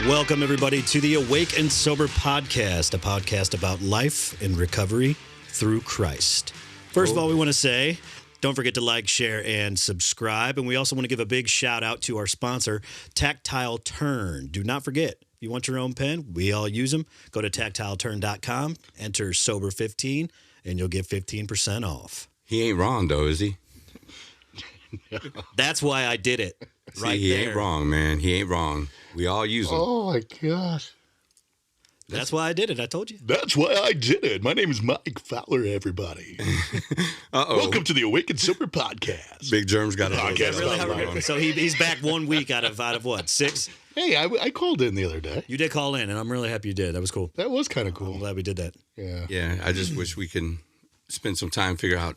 Welcome, everybody, to the Awake and Sober podcast, a podcast about life and recovery through Christ. First of all, we want to say, don't forget to like, share, and subscribe. And we also want to give a big shout out to our sponsor, Tactile Turn. Do not forget, if you want your own pen, we all use them. Go to tactileturn.com, enter Sober15, and you'll get 15% off. He ain't wrong, though, is he? That's why I did it. Right he there. ain't wrong, man. He ain't wrong. We all use them. Oh, my gosh. That's why I did it. I told you. That's why I did it. My name is Mike Fowler, everybody. Uh-oh. Welcome to the Awake and Sober podcast. Big Germ's got a Podcast. Really? So he's back 1 week out of what, 6? Hey, I called in the other day. You did call in, and I'm really happy you did. That was cool. That was kind of I'm cool. glad we did that. Yeah. Yeah, I just wish we can spend some time figure out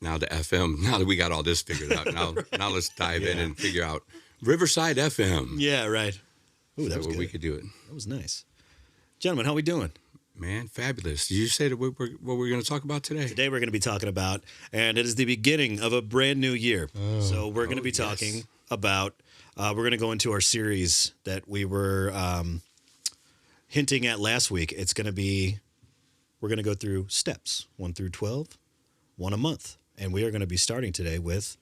now the FM. Now that we got all this figured out, now let's dive in and figure out Riverside FM. Yeah, right. Ooh, that was where good. we could do it. That was nice. Gentlemen, how we doing? Man, fabulous. Did you say that what we're going to talk about today? Today we're going to be talking about, and it is the beginning of a brand new year. So we're going to be talking about, we're going to go into our series that we were hinting at last week. It's going to be, we're going to go through steps 1 through 12, one a month. And we are going to be starting today with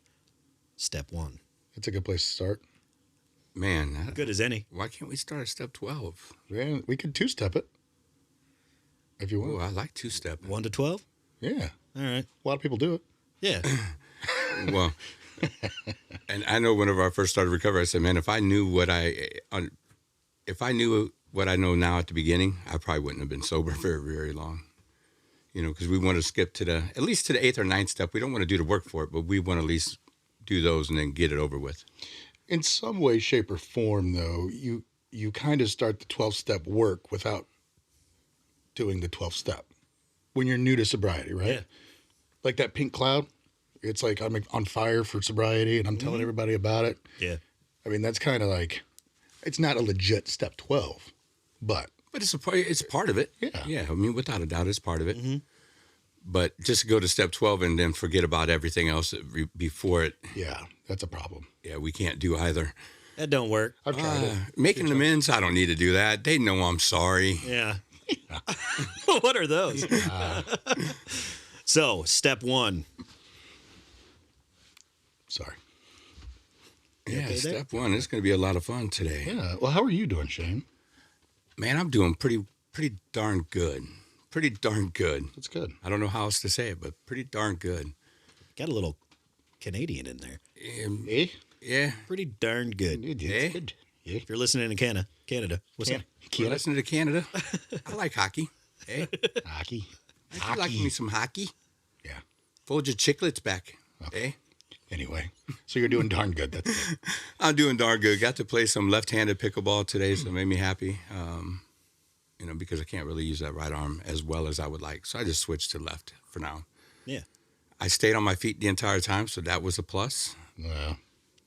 step 1. It's a good place to start. Man, Good as any. why can't we start at step 12? Man, we could two-step it if you Oh, want. I like two-step. 1 to 12? Yeah. All right. A lot of people do it. Yeah. Well, and I know whenever I first started recovery, I said, man, if I knew what I know now at the beginning, I probably wouldn't have been sober very, very long. You know, because we want to skip to at least to the 8th or 9th step. We don't want to do the work for it, but we want to at least do those and then get it over with. In some way, shape, or form, though, you kind of start the 12-step work without doing the 12-step when you're new to sobriety, right? Yeah. Like that pink cloud. It's like I'm on fire for sobriety, and I'm telling everybody about it. Yeah. I mean, that's kind of like, it's not a legit step 12, but But it's part of it. Yeah. Yeah. I mean, without a doubt, it's part of it. Mm-hmm. But just to go to step 12 and then forget about everything else before it, yeah, that's a problem. yeah, we can't do either. That don't work. I've tried it. Making amends, I don't need to do that. They know I'm sorry. Yeah. What are those? So, step 1. Sorry. Yeah, okay there? step 1. It's going to be a lot of fun today. Yeah. Well, how are you doing, Shane? Man, I'm doing pretty darn good. Pretty darn good. That's good. I don't know how else to say it, but pretty darn good. Got a little Canadian in there. Eh? Yeah. Pretty darn good. It's Eh? good. Yeah. If you're listening in Canada, what's up? We're listening to Canada. I like hockey. Hey, Hockey. I like me some hockey. Yeah. Fold your chiclets back. Hey, Anyway, so you're doing darn good. That's good. I'm doing darn good. Got to play some left-handed pickleball today, so it made me happy. You know, because I can't really use that right arm as well as I would like. So I just switched to left for now. Yeah. I stayed on my feet the entire time, so that was a plus. Yeah.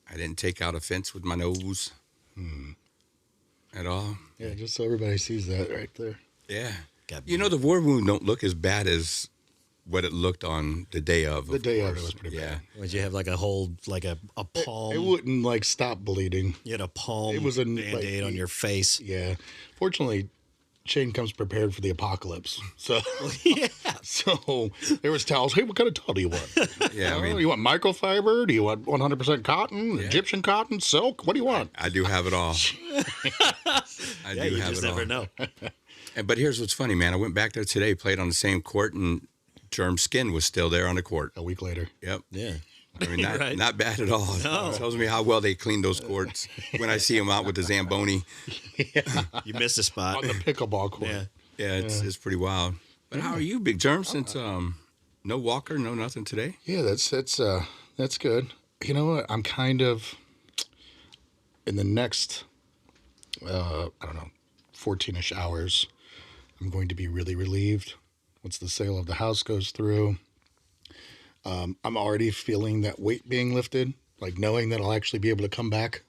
I didn't take out a fence with my nose at all. Yeah, just so everybody sees that right there. Yeah. Got You know, the war wound don't look as bad as what it looked on the day of. The day of it course. was pretty Yeah. bad. Would you have like a whole, like a palm? It wouldn't like stop bleeding. You had a palm It was a, Band-Aid like, on your face. Yeah. Fortunately, Shane comes prepared for the apocalypse. So Yeah. so there was towels. Hey, what kind of towel do you want? Yeah, I mean, you want microfiber? Do you want 100% cotton? Egyptian cotton? Silk? What do you want? I do have it all. I Yeah, do you have just it all. never know. But here's what's funny, man. I went back there today, played on the same court, and Germ Skin was still there on the court. A week later. Yep. Yeah. I mean, not, Right. not bad at all. No. It tells me how well they clean those courts when I see them out with the Zamboni. You missed a spot. On the pickleball court. Yeah. Yeah, it's pretty wild. But how are you, Big Germ, since no walker, no nothing today? Yeah, that's good. You know what? I'm kind of in the next I don't know, 14-ish hours, I'm going to be really relieved once the sale of the house goes through. I'm already feeling that weight being lifted, like knowing that I'll actually be able to come back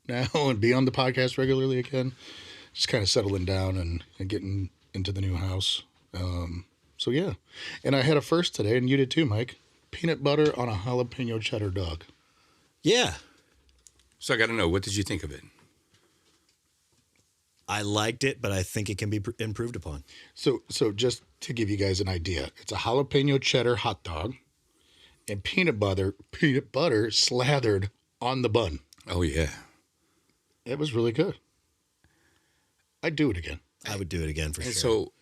now and be on the podcast regularly again. Just kind of settling down and getting into the new house. So yeah. And I had a first today, and you did too, Mike. Peanut butter on a jalapeno cheddar dog. Yeah. So I got to know, what did you think of it? I liked it, but I think it can be improved upon. So just to give you guys an idea, it's a jalapeno cheddar hot dog and peanut butter slathered on the bun. Oh yeah. It was really good. I'd do it again. I would do it again for And sure. so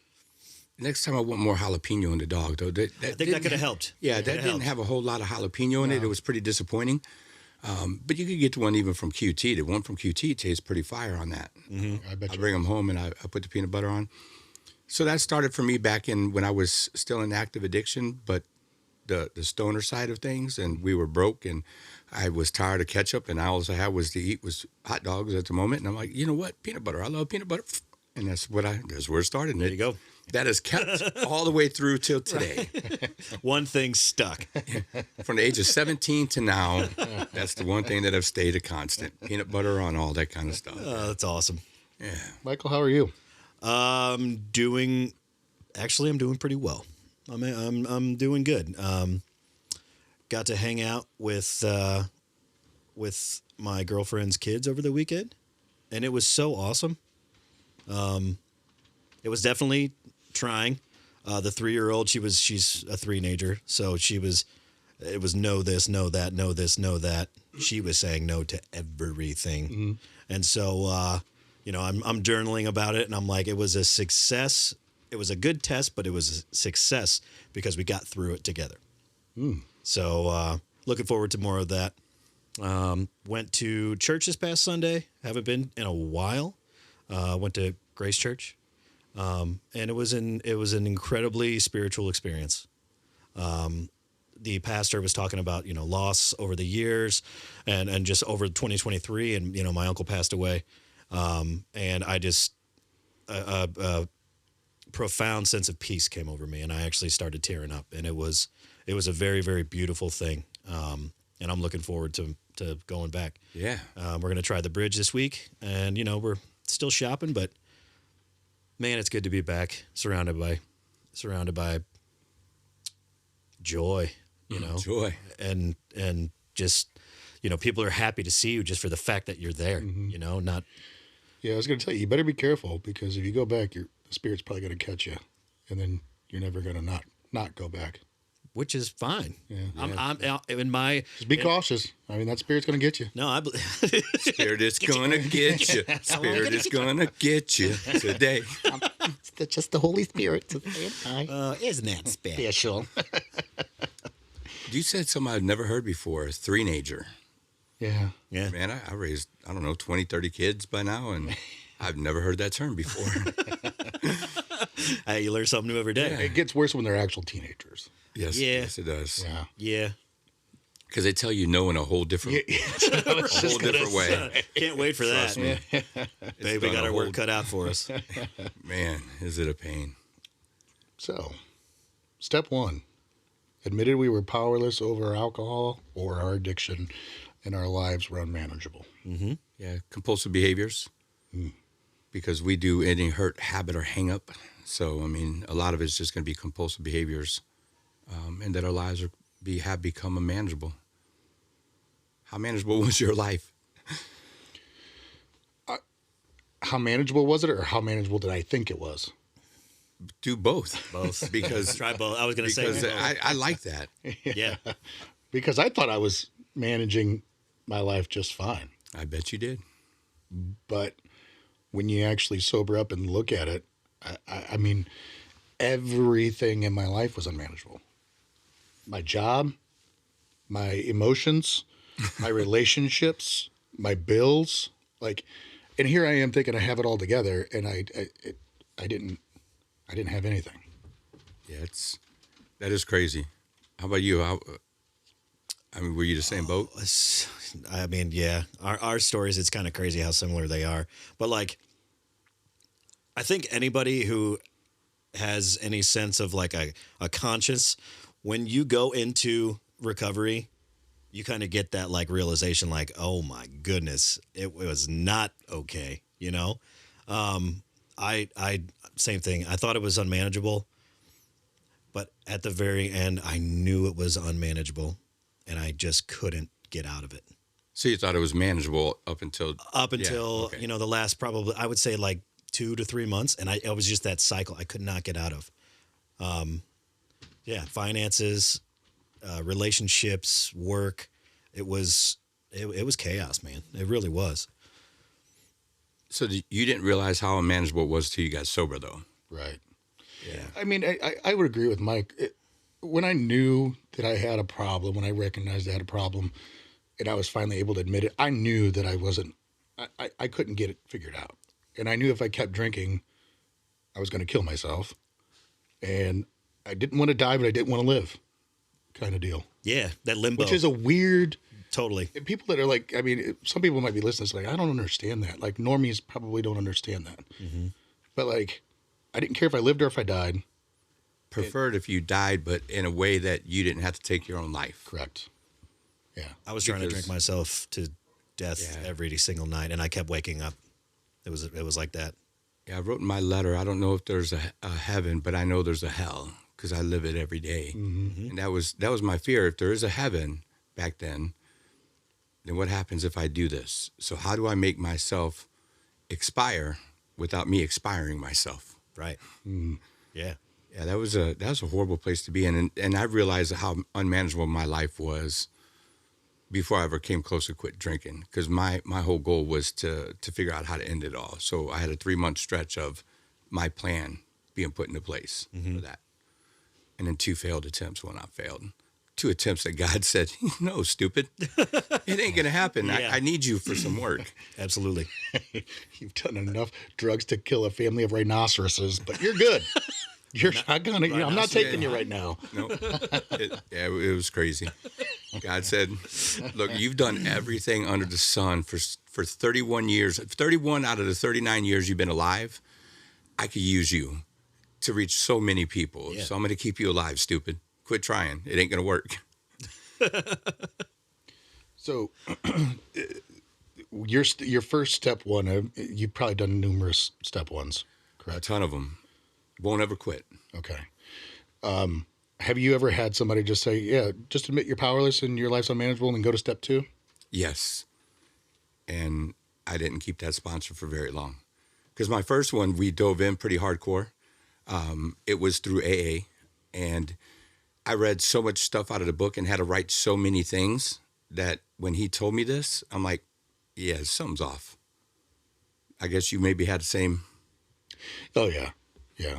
next time I want more jalapeno in the dog, though. I think that could have helped. Yeah, That that coulda didn't helped. have a whole lot of jalapeno in it. It was pretty disappointing. But you could get one even from QT. The one from QT tastes pretty fire on that. I bet I you. bring them home and I put the peanut butter on. So that started for me back in when I was still in active addiction, but the stoner side of things, and we were broke, and I was tired of ketchup, and all I had was to eat was hot dogs at the moment. And I'm like, you know what, peanut butter. I love peanut butter, and that's where it started. And There you go. That has kept all the way through till today. One thing stuck. From the age of 17 to now, that's the one thing that have stayed a constant. Peanut butter on all that kind of stuff. Oh, that's awesome. Yeah. Michael, how are you? I'm doing pretty well. I'm doing good. Got to hang out with my girlfriend's kids over the weekend, and it was so awesome. It was definitely trying. The 3-year-old, she's a three-nager, so it was no this, no that, no this, no that. She was saying no to everything. And so, I'm journaling about it, and I'm like, it was a success. It was a good test, but it was a success because we got through it together. So looking forward to more of that. Went to church this past Sunday. Haven't been in a while. Went to Grace Church. And it was an incredibly spiritual experience. The pastor was talking about, loss over the years and just over 2023. And, my uncle passed away. And I just, a profound sense of peace came over me, and I actually started tearing up, and it was a very, very beautiful thing. And I'm looking forward to going back. Yeah. We're going to try the bridge this week, and, we're still shopping, but man, it's good to be back surrounded by joy, Joy. and just, people are happy to see you just for the fact that you're there, not. Yeah, I was going to tell you, you better be careful because if you go back, the spirit's probably going to catch you, and then you're never going to not go back. Which is fine. Yeah. I'm in my. Just be cautious. I mean, that spirit's going to get you. No, I believe. Spirit is gonna get you. Spirit is gonna get you today. It's just the Holy Spirit. Isn't that Special. You said something I've never heard before. A three-nager. Yeah. Yeah. Man, I raised, 20, 30 kids by now, and I've never heard that term before. Hey, you learn something new every day. It gets worse when they're actual teenagers. Yes, Yeah. yes, it does. Yeah. Yeah. Because they tell you no in a whole different, way. Can't wait for that. Trust me. Babe, we got our work cut out for us. Man, is it a pain. So, step 1. Admitted we were powerless over alcohol or our addiction, and our lives were unmanageable. Mm-hmm. Yeah, compulsive behaviors. Because we do any hurt, habit, or hang up. So, a lot of it's just going to be compulsive behaviors, and that our lives have become unmanageable. How manageable was your life? How manageable was it, or how manageable did I think it was? Do both. Both. Because Try both. I was going to say because both. I like that. Yeah. Because I thought I was managing my life just fine. I bet you did. But when you actually sober up and look at it, I mean, everything in my life was unmanageable. My job, my emotions, my relationships, my bills, and here I am thinking I have it all together, and I didn't have anything. Yeah, that is crazy. How about you? Were you the same boat? Yeah. Our stories, it's kind of crazy how similar they are. But I think anybody who has any sense of a conscience, when you go into recovery, you kind of get that realization oh my goodness, it was not okay. I same thing. I thought it was unmanageable, but at the very end, I knew it was unmanageable, and I just couldn't get out of it. So you thought it was manageable up until Okay. The last probably, I would say 2 to 3 months, and it was just that cycle I could not get out of. Yeah, finances, relationships, work. It was chaos, man. It really was. So you didn't realize how unmanageable it was till you got sober, though. Right. Yeah. I mean, I would agree with Mike. When I knew that I had a problem, when I recognized I had a problem, and I was finally able to admit it, I knew that I couldn't get it figured out. And I knew if I kept drinking, I was going to kill myself. And I didn't want to die, but I didn't want to live, kind of deal. Yeah, that limbo. Which is a weird... Totally. And people that are like, I mean, some people might be listening to this like, I don't understand that. Like, normies probably don't understand that. Mm-hmm. But, like, I didn't care if I lived or if I died. Preferred if you died, but in a way that you didn't have to take your own life. Correct. Yeah. I was trying to drink myself to death every single night, and I kept waking up. It was like that. Yeah, I wrote in my letter, I don't know if there's a heaven, but I know there's a hell because I live it every day. Mm-hmm. And that was my fear. If there is a heaven back then what happens if I do this? So how do I make myself expire without me expiring myself? Right. Mm. Yeah. Yeah, that was a horrible place to be in. And I realized how unmanageable my life was before I ever came close to quit drinking, because my whole goal was to figure out how to end it all. So I had a 3-month stretch of my plan being put into place for that. And then 2 failed attempts when I failed. 2 attempts that God said, no, stupid. It ain't going to happen. Yeah. I need you for some work. Absolutely. You've done enough drugs to kill a family of rhinoceroses, but you're good. You're not going to, I'm not taking you right now. No. It was crazy. God said, look, you've done everything under the sun for 31 years. 31 out of the 39 years you've been alive, I could use you to reach so many people. Yeah. So I'm going to keep you alive, stupid. Quit trying. It ain't going to work. So your first step one, you've probably done numerous step ones, correct? A ton of them. Won't ever quit. Okay. Have you ever had somebody just say, yeah, just admit you're powerless and your life's unmanageable and then go to step 2? Yes. And I didn't keep that sponsor for very long. Because my first one, we dove in pretty hardcore. It was through AA. And I read so much stuff out of the book and had to write so many things that when he told me this, I'm like, yeah, something's off. I guess you maybe had the same. Oh, yeah. Yeah.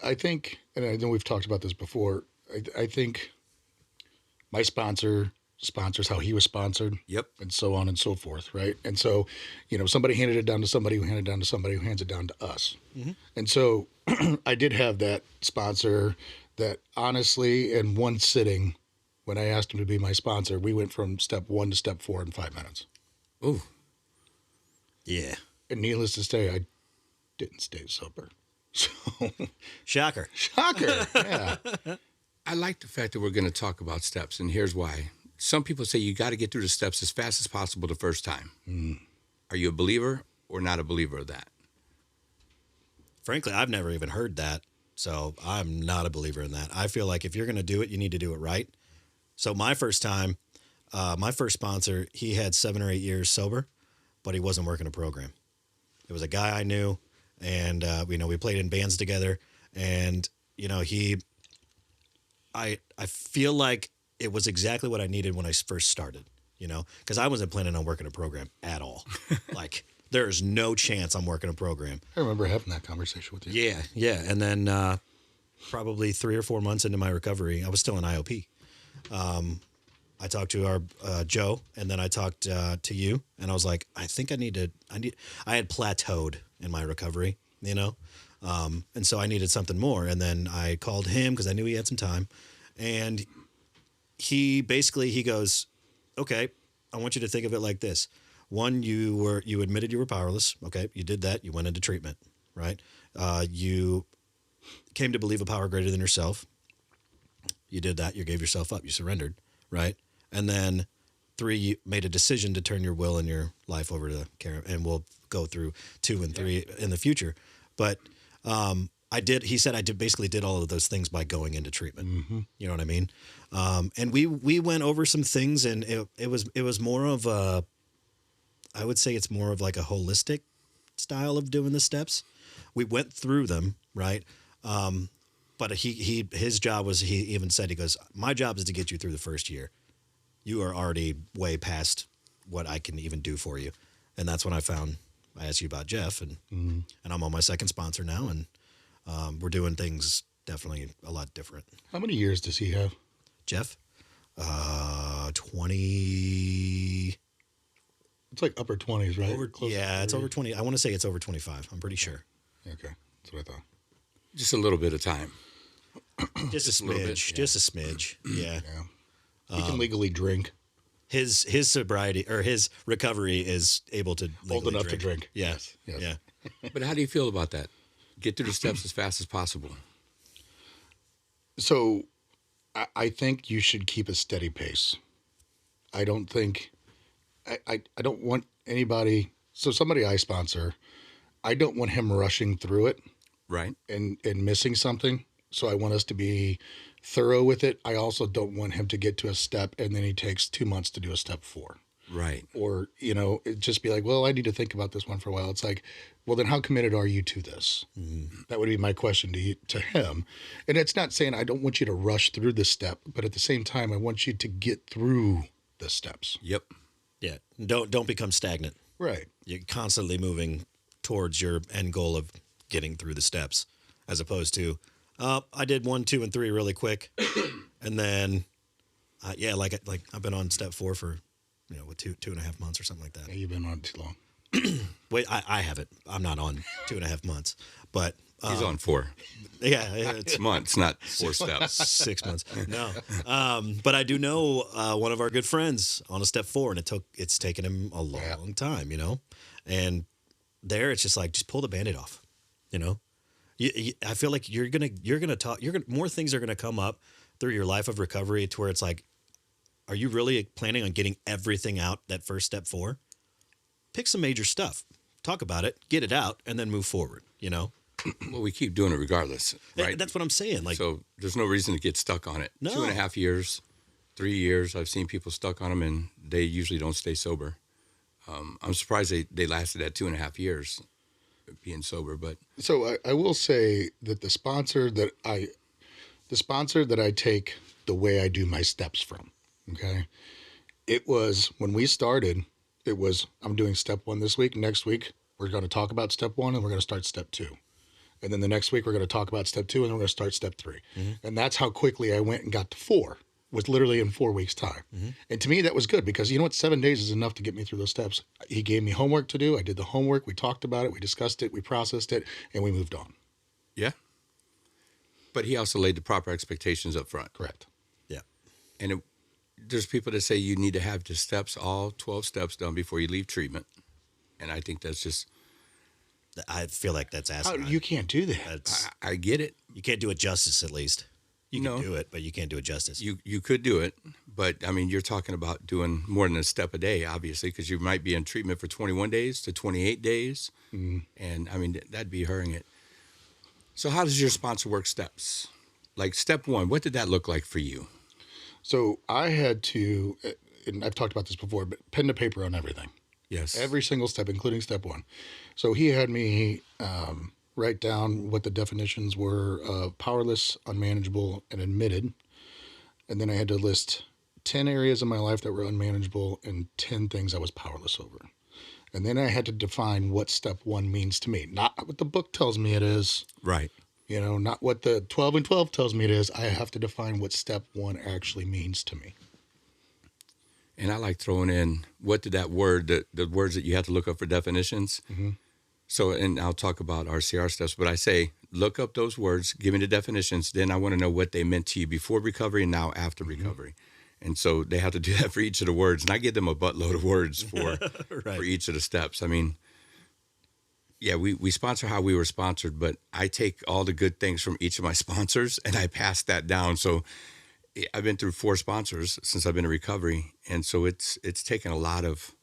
I think, and I know we've talked about this before, I think my sponsor sponsors how he was sponsored. Yep. And so on and so forth, right? And so, somebody handed it down to somebody who handed it down to somebody who hands it down to us. Mm-hmm. And so I did have that sponsor that honestly, in one sitting, when I asked him to be my sponsor, we went from step 1 to step 4 in 5 minutes. Ooh. Yeah. And needless to say, I didn't stay sober. So Shocker. Yeah. I like the fact that we're going to talk about steps, and here's why. Some people say you got to get through the steps as fast as possible the first time. Mm. Are you a believer or not a believer of that? Frankly, I've never even heard that. So I'm not a believer in that. I feel like if you're going to do it, you need to do it right. So my first time, my first sponsor, he had 7 or 8 years sober, but he wasn't working a program. It was a guy I knew, and we played in bands together, and I feel like it was exactly what I needed when I first started. Because I wasn't planning on working a program at all. Like, there's no chance I'm working a program. I remember having that conversation with you. Yeah. And then probably 3 or 4 months into my recovery, I was still in IOP. I talked to our Joe, and then I talked to you, and I was like, I think I had plateaued in my recovery, and so I needed something more. And then I called him because I knew he had some time, and he goes, okay, I want you to think of it like this. 1, you admitted you were powerless. Okay, you did that. You went into treatment, right? You came to believe a power greater than yourself. You did that. You gave yourself up. You surrendered, right? And then 3, you made a decision to turn your will and your life over to care. And we'll go through 2 and 3 in the future. But he said I basically did all of those things by going into treatment. Mm-hmm. You know what I mean? And we went over some things, and it was more of I would say it's more of like a holistic style of doing the steps. We went through them, right? But his job was, he even said, he goes, my job is to get you through the first year. You are already way past what I can even do for you. And that's when I asked you about Jeff, and I'm on my second sponsor now, and we're doing things definitely a lot different. How many years does he have? Jeff? 20. It's like upper 20s, right? It's over 20. I want to say it's over 25. I'm pretty sure. Okay, that's what I thought. Just a little bit of time. Just a smidge. Just a smidge. Yeah. He can legally drink. His sobriety or his recovery is able to Old enough to drink. Yes. Yeah. But how do you feel about that? Get through the steps as fast as possible. So I think you should keep a steady pace. I don't think, I don't want anybody, so somebody I sponsor, I don't want him rushing through it. Right. And missing something. So I want us to be thorough with it. I also don't want him to get to a step and then he takes 2 months to do a step 4. Right. Or, it just be like, well, I need to think about this one for a while. It's like, well, then how committed are you to this? Mm-hmm. That would be my question to him. And it's not saying I don't want you to rush through the step, but at the same time, I want you to get through the steps. Yep. Yeah. Don't become stagnant. Right. You're constantly moving towards your end goal of getting through the steps, as opposed to, I did 1, 2, and 3 really quick, and then, like I've been on step 4 for, with 2.5 months or something like that. Yeah, you've been on too long. Wait, I haven't. I'm not on 2.5 months, but he's on 4. Yeah, it's months, not 4 steps. 6 months. No, but I do know one of our good friends on a step 4, and it's taken him a long time, and there it's just like just pull the Band-Aid off, I feel like you're gonna talk. More things are gonna come up through your life of recovery to where it's like, are you really planning on getting everything out that first step 4? Pick some major stuff, talk about it, get it out, and then move forward. Well, we keep doing it regardless, right? That's what I'm saying. Like, so there's no reason to get stuck on it. No. 2.5 years, 3 years. I've seen people stuck on them, and they usually don't stay sober. I'm surprised they lasted that 2.5 years being sober, but so I will say that the sponsor that I take the way I do my steps from, okay, it was when we started, it was I'm doing step 1 this week. Next week we're going to talk about step 1 and we're going to start step 2, and then the next week we're going to talk about step 2 and then we're going to start step 3, and that's how quickly I went and got to 4. Was literally in 4 weeks' time. Mm-hmm. And to me, that was good because 7 days is enough to get me through those steps. He gave me homework to do. I did the homework. We talked about it. We discussed it. We processed it, and we moved on. Yeah. But he also laid the proper expectations up front. Correct. Yeah. And there's people that say you need to have the steps, all 12 steps done before you leave treatment. And I think that's just... I feel like that's asinine. You can't do that. I get it. You can't do it justice, at least. You can do it, but you can't do it justice. You could do it, but I mean, you're talking about doing more than a step a day, obviously, because you might be in treatment for 21 days to 28 days. And I mean, that'd be hurrying it. So how does your sponsor work steps? Like step 1, what did that look like for you? So I had to, and I've talked about this before, but pen to paper on everything. Yes. Every single step, including step 1. So he had me write down what the definitions were of powerless, unmanageable, and admitted. And then I had to list 10 areas of my life that were unmanageable and 10 things I was powerless over. And then I had to define what step 1 means to me. Not what the book tells me it is. Right. Not what the 12 and 12 tells me it is. I have to define what step 1 actually means to me. And I like throwing in, what did that word, the words that you have to look up for definitions. Mm-hmm. So, and I'll talk about RCR steps, but I say, look up those words, give me the definitions. Then I want to know what they meant to you before recovery and now after recovery. And so they have to do that for each of the words. And I give them a buttload of words for for each of the steps. I mean, yeah, we sponsor how we were sponsored, but I take all the good things from each of my sponsors and I pass that down. So I've been through 4 sponsors since I've been in recovery. And so it's taken a lot of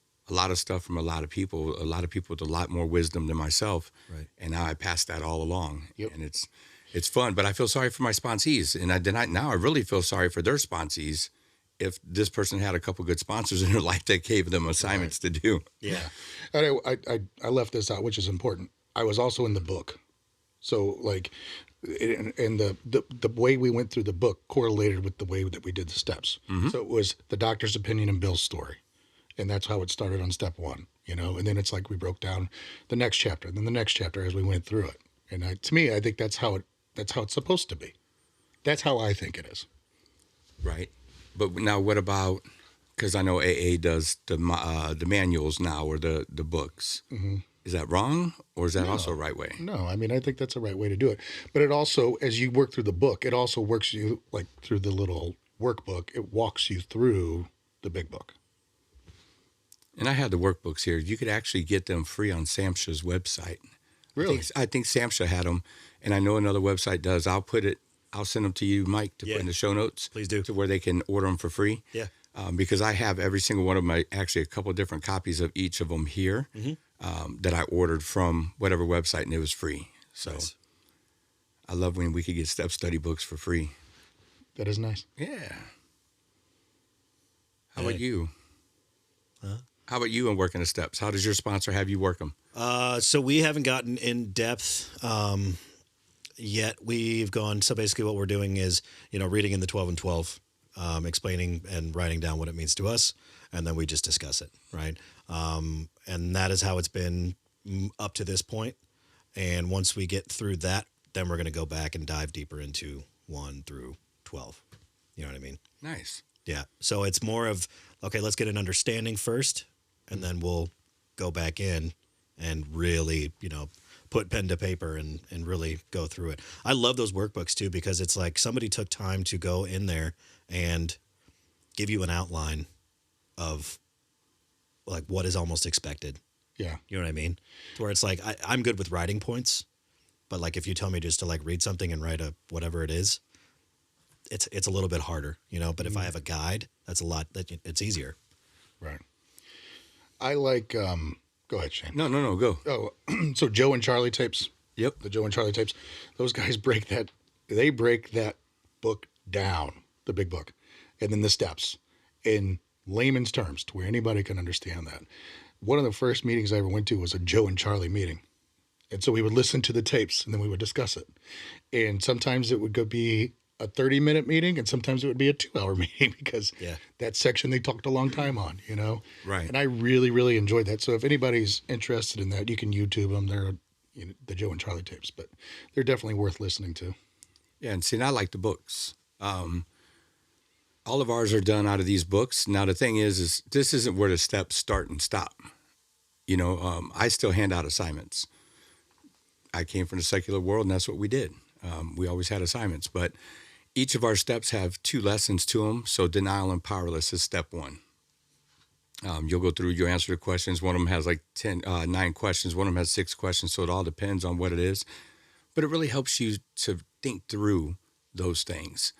stuff from a lot of people with a lot more wisdom than myself. Right. And now I pass that all along. Yep. And it's fun, but I feel sorry for my sponsees. And now I really feel sorry for their sponsees if this person had a couple good sponsors in their life that gave them assignments to do. Yeah. And I left this out, which is important. I was also in the book. So like, and the way we went through the book correlated with the way that we did the steps. So it was the doctor's opinion and Bill's story. And that's how it started on step 1, you know, and then it's like we broke down the next chapter and then the next chapter as we went through it. And to me, I think that's how it's supposed to be. That's how I think it is. Right. But now what about, because I know AA does the manuals now or the books. Mm-hmm. Is that wrong, or is that also a right way? No, I mean, I think that's the right way to do it. But it also, as you work through the book, it also works you, like through the little workbook, it walks you through the big book. And I had the workbooks here. You could actually get them free on SAMHSA's website. Really? I think SAMHSA had them, and I know another website does. I'll send them to you, Mike, to put in the show notes. Please do. To where they can order them for free. Yeah. Because I have every single one of them, actually a couple of different copies of each of them here that I ordered from whatever website, and it was free. So nice. I love when we could get step study books for free. That is nice. Yeah. How about you? Huh? How about you in working the steps? How does your sponsor have you work them? So we haven't gotten in depth yet. We've gone, so basically what we're doing is, reading in the 12 and 12, explaining and writing down what it means to us, and then we just discuss it, right? And that is how it's been up to this point. And once we get through that, then we're going to go back and dive deeper into 1 through 12. You know what I mean? Nice. Yeah. So it's more of, okay, let's get an understanding first, and then we'll go back in and really, put pen to paper and really go through it. I love those workbooks too, because it's like somebody took time to go in there and give you an outline of like what is almost expected. Yeah. You know what I mean? To where it's like, I'm good with writing points, but like if you tell me just to like read something and write whatever it is, it's a little bit harder, but if I have a guide, it's easier. Right. I like, go ahead, Shane. No, go. Oh, so Joe and Charlie tapes. Yep. The Joe and Charlie tapes. Those guys break that book down, the big book, and then the steps in layman's terms to where anybody can understand that. One of the first meetings I ever went to was a Joe and Charlie meeting. And so we would listen to the tapes and then we would discuss it. And sometimes it would be a 30-minute meeting, and sometimes it would be a 2-hour meeting because that section they talked a long time on, Right. And I really, really enjoyed that. So if anybody's interested in that, you can YouTube them. They're the Joe and Charlie tapes, but they're definitely worth listening to. Yeah, and see, and I like the books. All of ours are done out of these books. Now, the thing is this isn't where the steps start and stop. I still hand out assignments. I came from the secular world, and that's what we did. We always had assignments, but each of our steps have 2 lessons to them. So denial and powerless is step 1. You'll go through, you'll answer the questions. One of them has like 9 questions. One of them has 6 questions. So it all depends on what it is. But it really helps you to think through those things.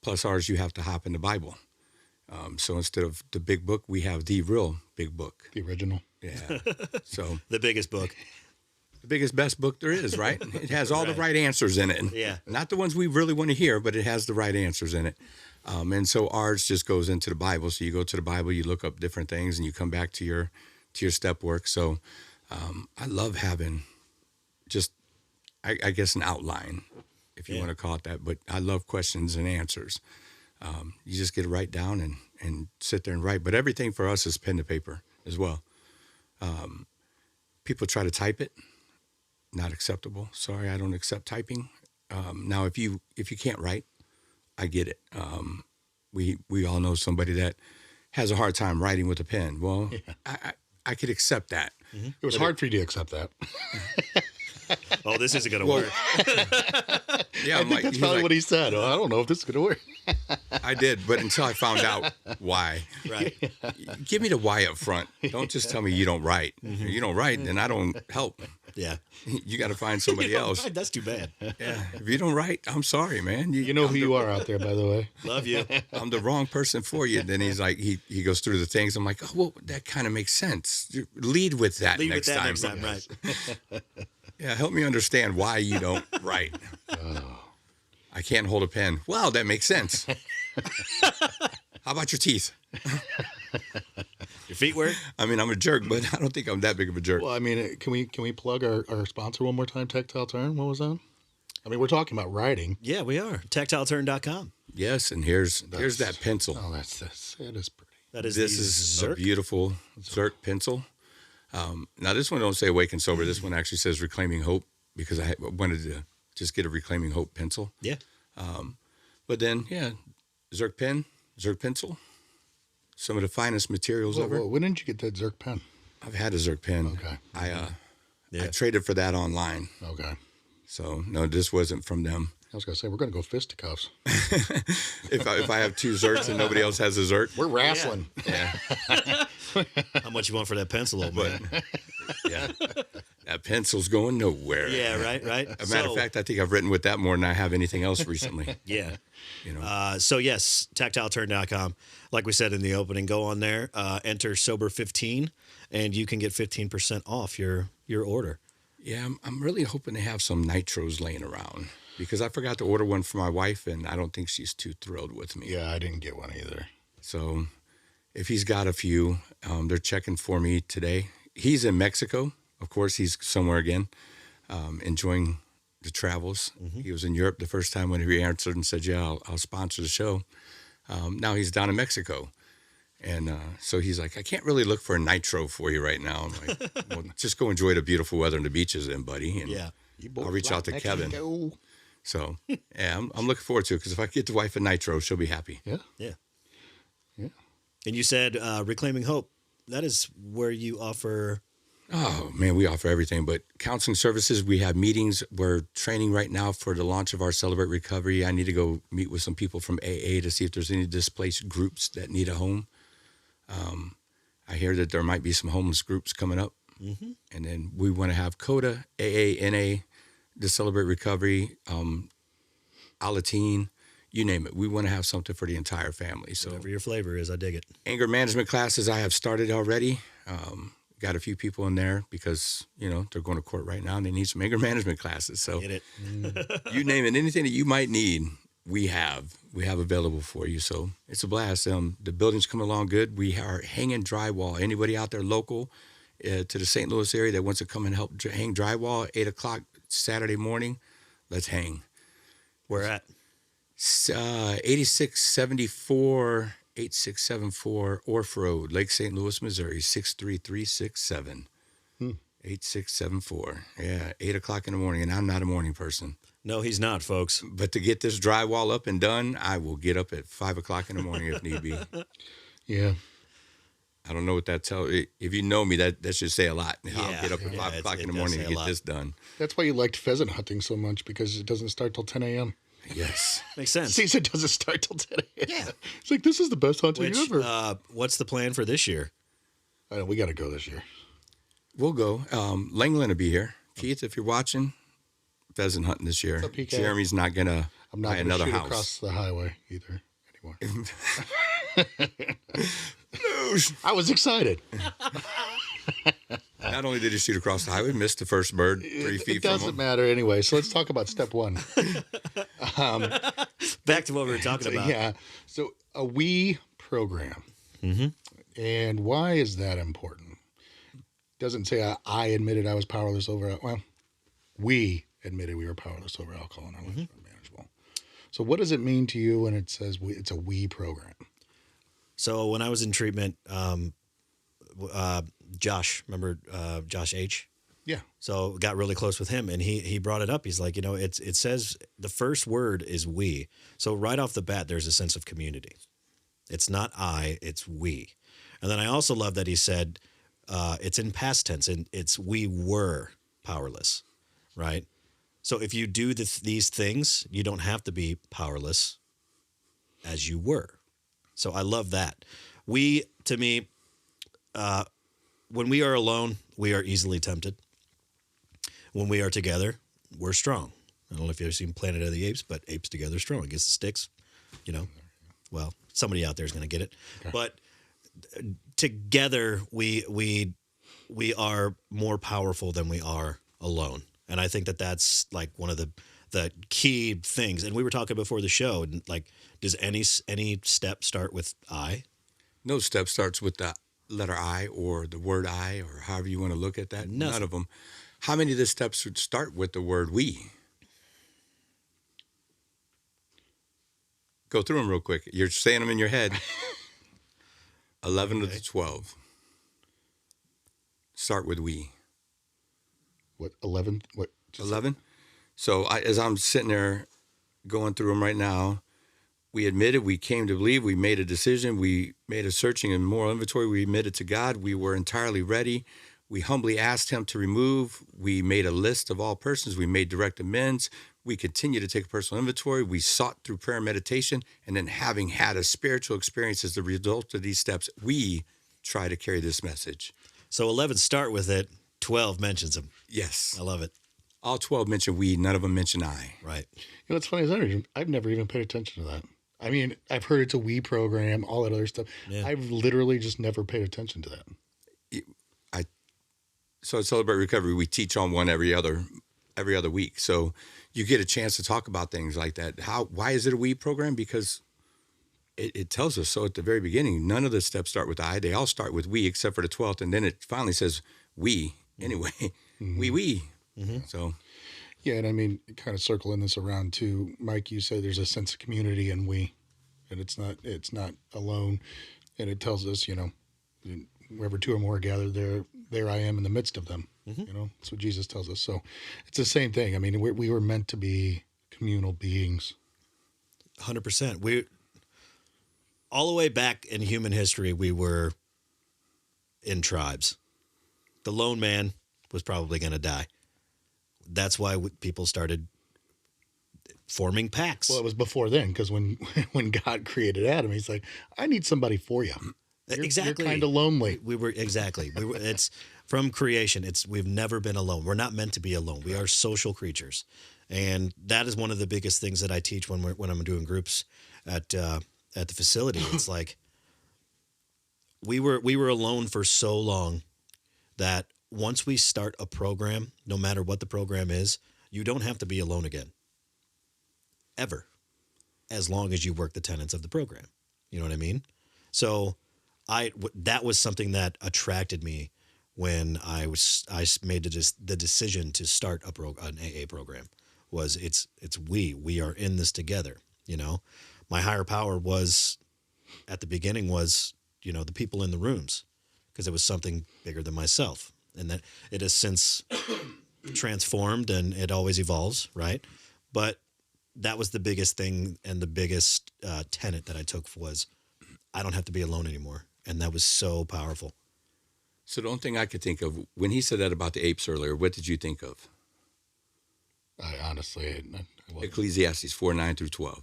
Plus ours, you have to hop in the Bible. So instead of the big book, we have the real big book. The original. Yeah. So the biggest book. The biggest, best book there is, right? It has all the right answers in it. Yeah. Not the ones we really want to hear, but it has the right answers in it. And so ours just goes into the Bible. So you go to the Bible, you look up different things, and you come back to your step work. So I love having just, I guess, an outline, if you want to call it that. But I love questions and answers. You just get to write down and sit there and write. But everything for us is pen to paper as well. People try to type it. Not acceptable. Sorry, I don't accept typing. Now, if you can't write, I get it. We all know somebody that has a hard time writing with a pen. Well, I could accept that. Mm-hmm. It was hard for you to accept that. Oh, this isn't going to work. Yeah, I think that's probably what he said. Oh, I don't know if this is going to work. I did, but until I found out why. Right. Give me the why up front. Don't just tell me you don't write. If you don't write, then I don't help. Yeah. You got to find somebody else. That's too bad. Yeah. If you don't write, I'm sorry, man. You know who you are out there, by the way. Love you. I'm the wrong person for you. Then he's like, he goes through the things. I'm like, oh, well, that kind of makes sense. Lead with that next time. Right. Yeah, help me understand why you don't write. I can't hold a pen. Wow, that makes sense. How about your teeth? Your feet work? I mean, I'm a jerk, but I don't think I'm that big of a jerk. Well, I mean, can we plug our sponsor one more time? Tactile Turn. What was that? I mean, we're talking about writing. Yeah, we are. TactileTurn.com. Yes, and here's that pencil. Oh, that's this. It is pretty. That is This the is Zerk. a beautiful Zerk pencil. Now, this one don't say Awake and Sober. This one actually says Reclaiming Hope because I wanted to just get a Reclaiming Hope pencil. Yeah. But then, yeah, Zerk pen, Zerk pencil, some of the finest materials ever. When did you get that Zerk pen? I've had a Zerk pen. Okay. I traded for that online. Okay. So, no, this wasn't from them. I was going to say, we're going to go fisticuffs. If I have two Zerks and nobody else has a Zerk. We're wrestling. Yeah. How much you want for that pencil, old man? Yeah. That pencil's going nowhere. Yeah, right. As a matter of fact, I think I've written with that more than I have anything else recently. Yeah. You know. So yes, tactileturn.com. Like we said in the opening, go on there, enter sober15, and you can get 15% off your order. Yeah, I'm really hoping to have some nitros laying around because I forgot to order one for my wife, and I don't think she's too thrilled with me. Yeah, I didn't get one either. So if he's got a few, they're checking for me today. He's in Mexico. Of course, he's somewhere again, enjoying the travels. Mm-hmm. He was in Europe the first time when he answered and said, yeah, I'll sponsor the show. Now he's down in Mexico. And so he's like, I can't really look for a nitro for you right now. I'm like, well, just go enjoy the beautiful weather and the beaches then, buddy. And Yeah. I'll reach out to Mexico. Kevin. So, yeah, I'm looking forward to it because if I get the wife a nitro, she'll be happy. Yeah. Yeah. Yeah. And you said Reclaiming Hope. That is where you offer. Oh, man, we offer everything. But counseling services, we have meetings. We're training right now for the launch of our Celebrate Recovery. I need to go meet with some people from AA to see if there's any displaced groups that need a home. I hear that there might be some homeless groups coming up. Mm-hmm. And then we want to have CODA, AA, NA, the Celebrate Recovery, Alateen, you name it. We want to have something for the entire family. So Whatever your flavor is, I dig it. anger management classes I have started already. Got a few people in there because, they're going to court right now and they need some anger management classes. So Get it. you name it, anything that you might need, we have available for you. So it's a blast. The building's coming along good. We are hanging drywall. Anybody out there local to the St. Louis area that wants to come and help hang drywall, 8 o'clock Saturday morning, let's hang. Where at? 8674 Orf Road, Lake St. Louis, Missouri, 63367. 8674. Yeah, 8 o'clock in the morning, and I'm not a morning person. No, he's not, folks. But to get this drywall up and done, I will get up at 5 o'clock in the morning if need be. Yeah. I don't know what that tells. If you know me, that should say a lot. I'll Yeah. get up at 5 o'clock in the morning and get this done. That's why you liked pheasant hunting so much, because it doesn't start till 10 a.m. Yes. Makes sense. Season doesn't start till 10 a.m. Yeah. It's like, this is the best hunting Which, ever. what's the plan for this year? I know, we got to go this year. We'll go. Langland will be here. Keith, if you're watching, pheasant hunting this year. What's up, PK? Jeremy's not going to I'm buy not going to another shoot house. across the highway either anymore. I was excited. Not only did he shoot across the highway, missed the first bird 3 feet It from doesn't him. matter anyway. So let's talk about step one. Back to what we were talking about. Yeah. So a we program. Mm-hmm. And why is that important? Doesn't say I admitted I was powerless over. Well, we admitted we were powerless over alcohol and our life was unmanageable. So what does it mean to you when it says it's a we program? So when I was in treatment, Josh, remember Josh H? Yeah. So got really close with him, and he brought it up. He's like, it says the first word is we. So right off the bat, there's a sense of community. It's not I, it's we. And then I also love that he said it's in past tense, and it's we were powerless, right? So if you do these things, you don't have to be powerless as you were. So I love that. We, to me, when we are alone, we are easily tempted. When we are together, we're strong. I don't know if you've ever seen Planet of the Apes, but apes together strong. Against the sticks, Well, somebody out there is going to get it. Okay. But together, we are more powerful than we are alone. And I think that that's like one of the key things. And we were talking before the show, and like, does any step start with I? No step starts with the letter I or the word I or however you want to look at that. Nothing. None of them. How many of the steps would start with the word we? Go through them real quick. You're saying them in your head. 11 of the 12 start with we. What 11? What 11? So as I'm sitting there going through them right now, we admitted, we came to believe, we made a decision, we made a searching and moral inventory, we admitted to God, we were entirely ready, we humbly asked him to remove, we made a list of all persons, we made direct amends, we continue to take a personal inventory, we sought through prayer and meditation, and then having had a spiritual experience as the result of these steps, we try to carry this message. So 11 start with it, 12 mentions them. Yes. I love it. All 12 mention we, none of them mention I. Right. You know what's funny is I've never even paid attention to that. I mean, I've heard it's a we program, all that other stuff. Yeah. I've literally just never paid attention to that. So at Celebrate Recovery, we teach on one every other week. So you get a chance to talk about things like that. Why is it a we program? Because it tells us so at the very beginning. None of the steps start with I. They all start with we, except for the 12th, and then it finally says we. Anyway, we. Mm-hmm. So. Yeah, and I mean, kind of circling this around too, Mike, you said there's a sense of community in we, and it's not alone, and it tells us, wherever two or more are gathered, there I am in the midst of them. Mm-hmm. That's what Jesus tells us. So it's the same thing. I mean, we were meant to be communal beings. 100%. We all the way back in human history, we were in tribes. The lone man was probably going to die. That's why people started forming packs. Well, it was before then, because when God created Adam, he's like, I need somebody for you. Exactly. You're kind of lonely. It's from creation. We've never been alone. We're not meant to be alone. We are social creatures. And that is one of the biggest things that I teach when I'm doing groups at the facility. It's like we were alone for so long that once we start a program, no matter what the program is, you don't have to be alone again. Ever. As long as you work the tenets of the program. You know what I mean? So that was something that attracted me when I made the decision to start an AA program. Was it's we are in this together. My higher power was at the beginning was the people in the rooms, because it was something bigger than myself. And that it has since transformed, and it always evolves, right? But that was the biggest thing, and the biggest tenet that I took was I don't have to be alone anymore. And that was so powerful. So the only thing I could think of, when he said that about the apes earlier, what did you think of? Honestly, Ecclesiastes 4:9-12.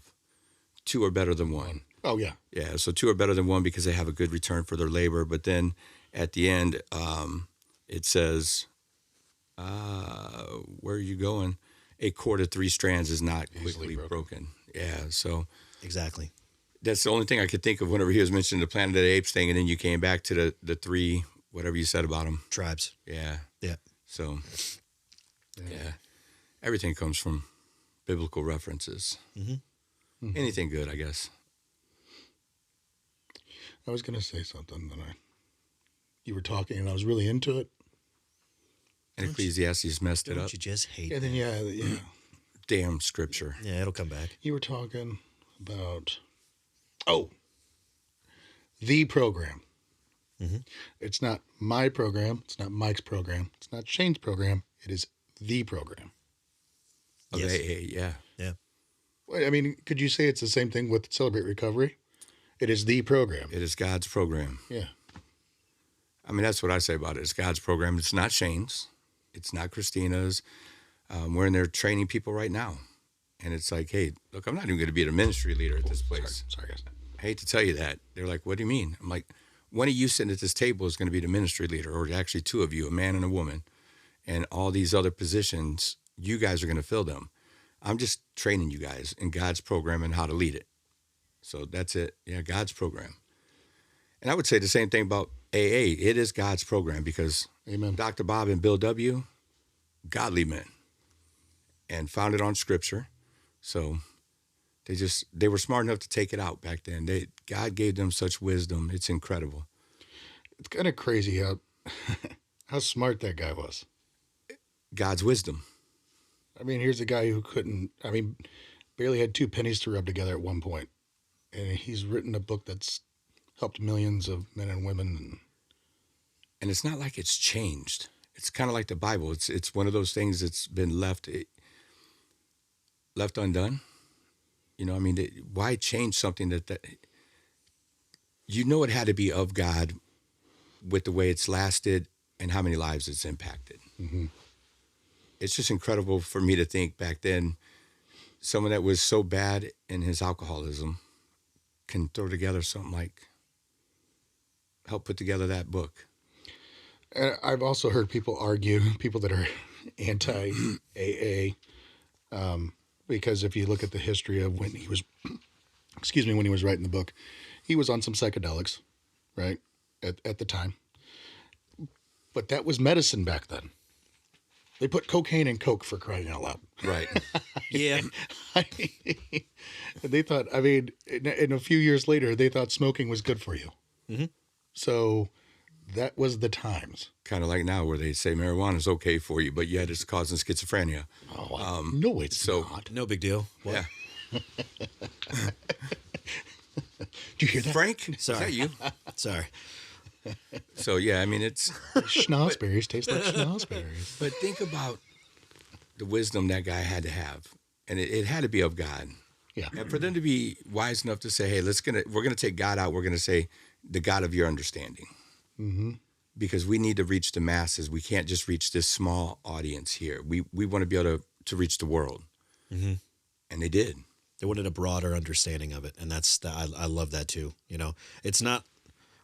Two are better than one. Oh, yeah. Yeah, so two are better than one because they have a good return for their labor. But then at the end, it says, where are you going? A cord of three strands is not quickly broken. Yeah, so. Exactly. That's the only thing I could think of whenever he was mentioning the Planet of the Apes thing, and then you came back to the three, whatever you said about them. Tribes. Yeah. Yeah. So, yeah. Everything comes from biblical references. Mm-hmm. Mm-hmm. Anything good, I guess. I was going to say something that you were talking, and I was really into it. And Ecclesiastes messed it up. Don't you just hate it? Yeah. Damn scripture. Yeah, it'll come back. You were talking about, the program. Mm-hmm. It's not my program. It's not Mike's program. It's not Shane's program. It is the program. Of yes. AA, yeah. Yeah. I mean, could you say it's the same thing with Celebrate Recovery? It is the program. It is God's program. Yeah. I mean, that's what I say about it. It's God's program. It's not Shane's. It's not Christina's. We're in there training people right now. And it's like, hey, look, I'm not even going to be the ministry leader at this place. Sorry, guys. I hate to tell you that. They're like, what do you mean? I'm like, one of you sitting at this table is going to be the ministry leader, or actually two of you, a man and a woman. And all these other positions, you guys are going to fill them. I'm just training you guys in God's program and how to lead it. So that's it. Yeah, God's program. And I would say the same thing about AA. It is God's program because Amen. Dr. Bob and Bill W., godly men. and founded on Scripture. So they were smart enough to take it out back then. God gave them such wisdom. It's incredible. It's kind of crazy how smart that guy was. God's wisdom. I mean, here's a guy who barely had 2 pennies to rub together at one point. And he's written a book that's helped millions of men and women. And it's not like it's changed. It's kind of like the Bible. It's one of those things that's been left undone. You know, I mean, why change something that you know it had to be of God with the way it's lasted and how many lives it's impacted. Mm-hmm. It's just incredible for me to think back then, someone that was so bad in his alcoholism can throw together something like, help put together that book. And I've also heard people that are anti-AA, because if you look at the history of when he was writing the book, he was on some psychedelics, right, at the time. But that was medicine back then. They put cocaine in Coke, for crying out loud. Right. Yeah. They thought, I mean, in a few years later, they thought smoking was good for you. Mm-hmm. So that was the times. Kind of like now where they say marijuana is okay for you, but yet it's causing schizophrenia. Oh, no, it's not. No big deal. What? Yeah. Do you hear that? Frank? Sorry. Is that you? Sorry. So, yeah, I mean, it's... Schnozberries taste like schnozberries. But think about the wisdom that guy had to have. And it had to be of God. Yeah. And for them to be wise enough to say, hey, we're going to take God out. We're going to say the God of your understanding. Mm-hmm. Because we need to reach the masses. We can't just reach this small audience here. We want to be able to reach the world. Mm-hmm. And they did. They wanted a broader understanding of it. And I love that too. You know, it's not,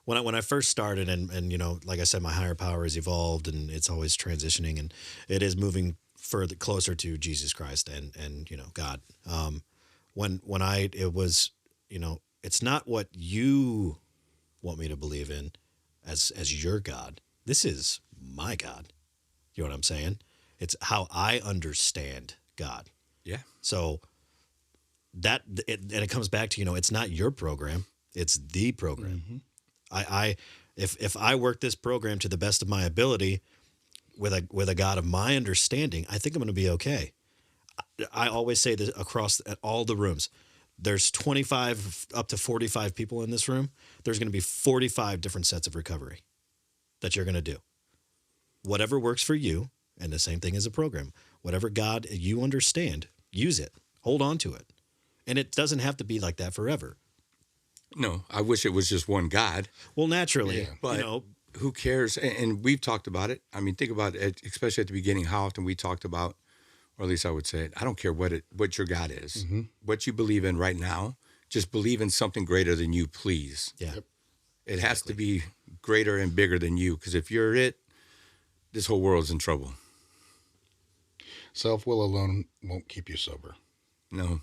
when I first started and, you know, like I said, my higher power has evolved and it's always transitioning and it is moving further closer to Jesus Christ and you know, God. It was, you know, it's not what you want me to believe in as your God. This is my God. You know what I'm saying? It's how I understand God. Yeah. So and it comes back to, you know, it's not your program. It's the program. Mm-hmm. If I work this program to the best of my ability with a God of my understanding, I think I'm going to be okay. I always say this across at all the rooms. There's 25 up to 45 people in this room. There's going to be 45 different sets of recovery that you're going to do. Whatever works for you, and the same thing as a program. Whatever God you understand, use it. Hold on to it. And it doesn't have to be like that forever. No, I wish it was just one God. Well, naturally, but you know, who cares? And we've talked about it. I mean, think about it, especially at the beginning, how often we talked about, or at least I would say it, I don't care what your God is, Mm-hmm. what you believe in right now, just believe in something greater than you, please. yeah. Yep. It has to be greater and bigger than you, because if you're it, this whole world's in trouble. Self-will alone won't keep you sober. No.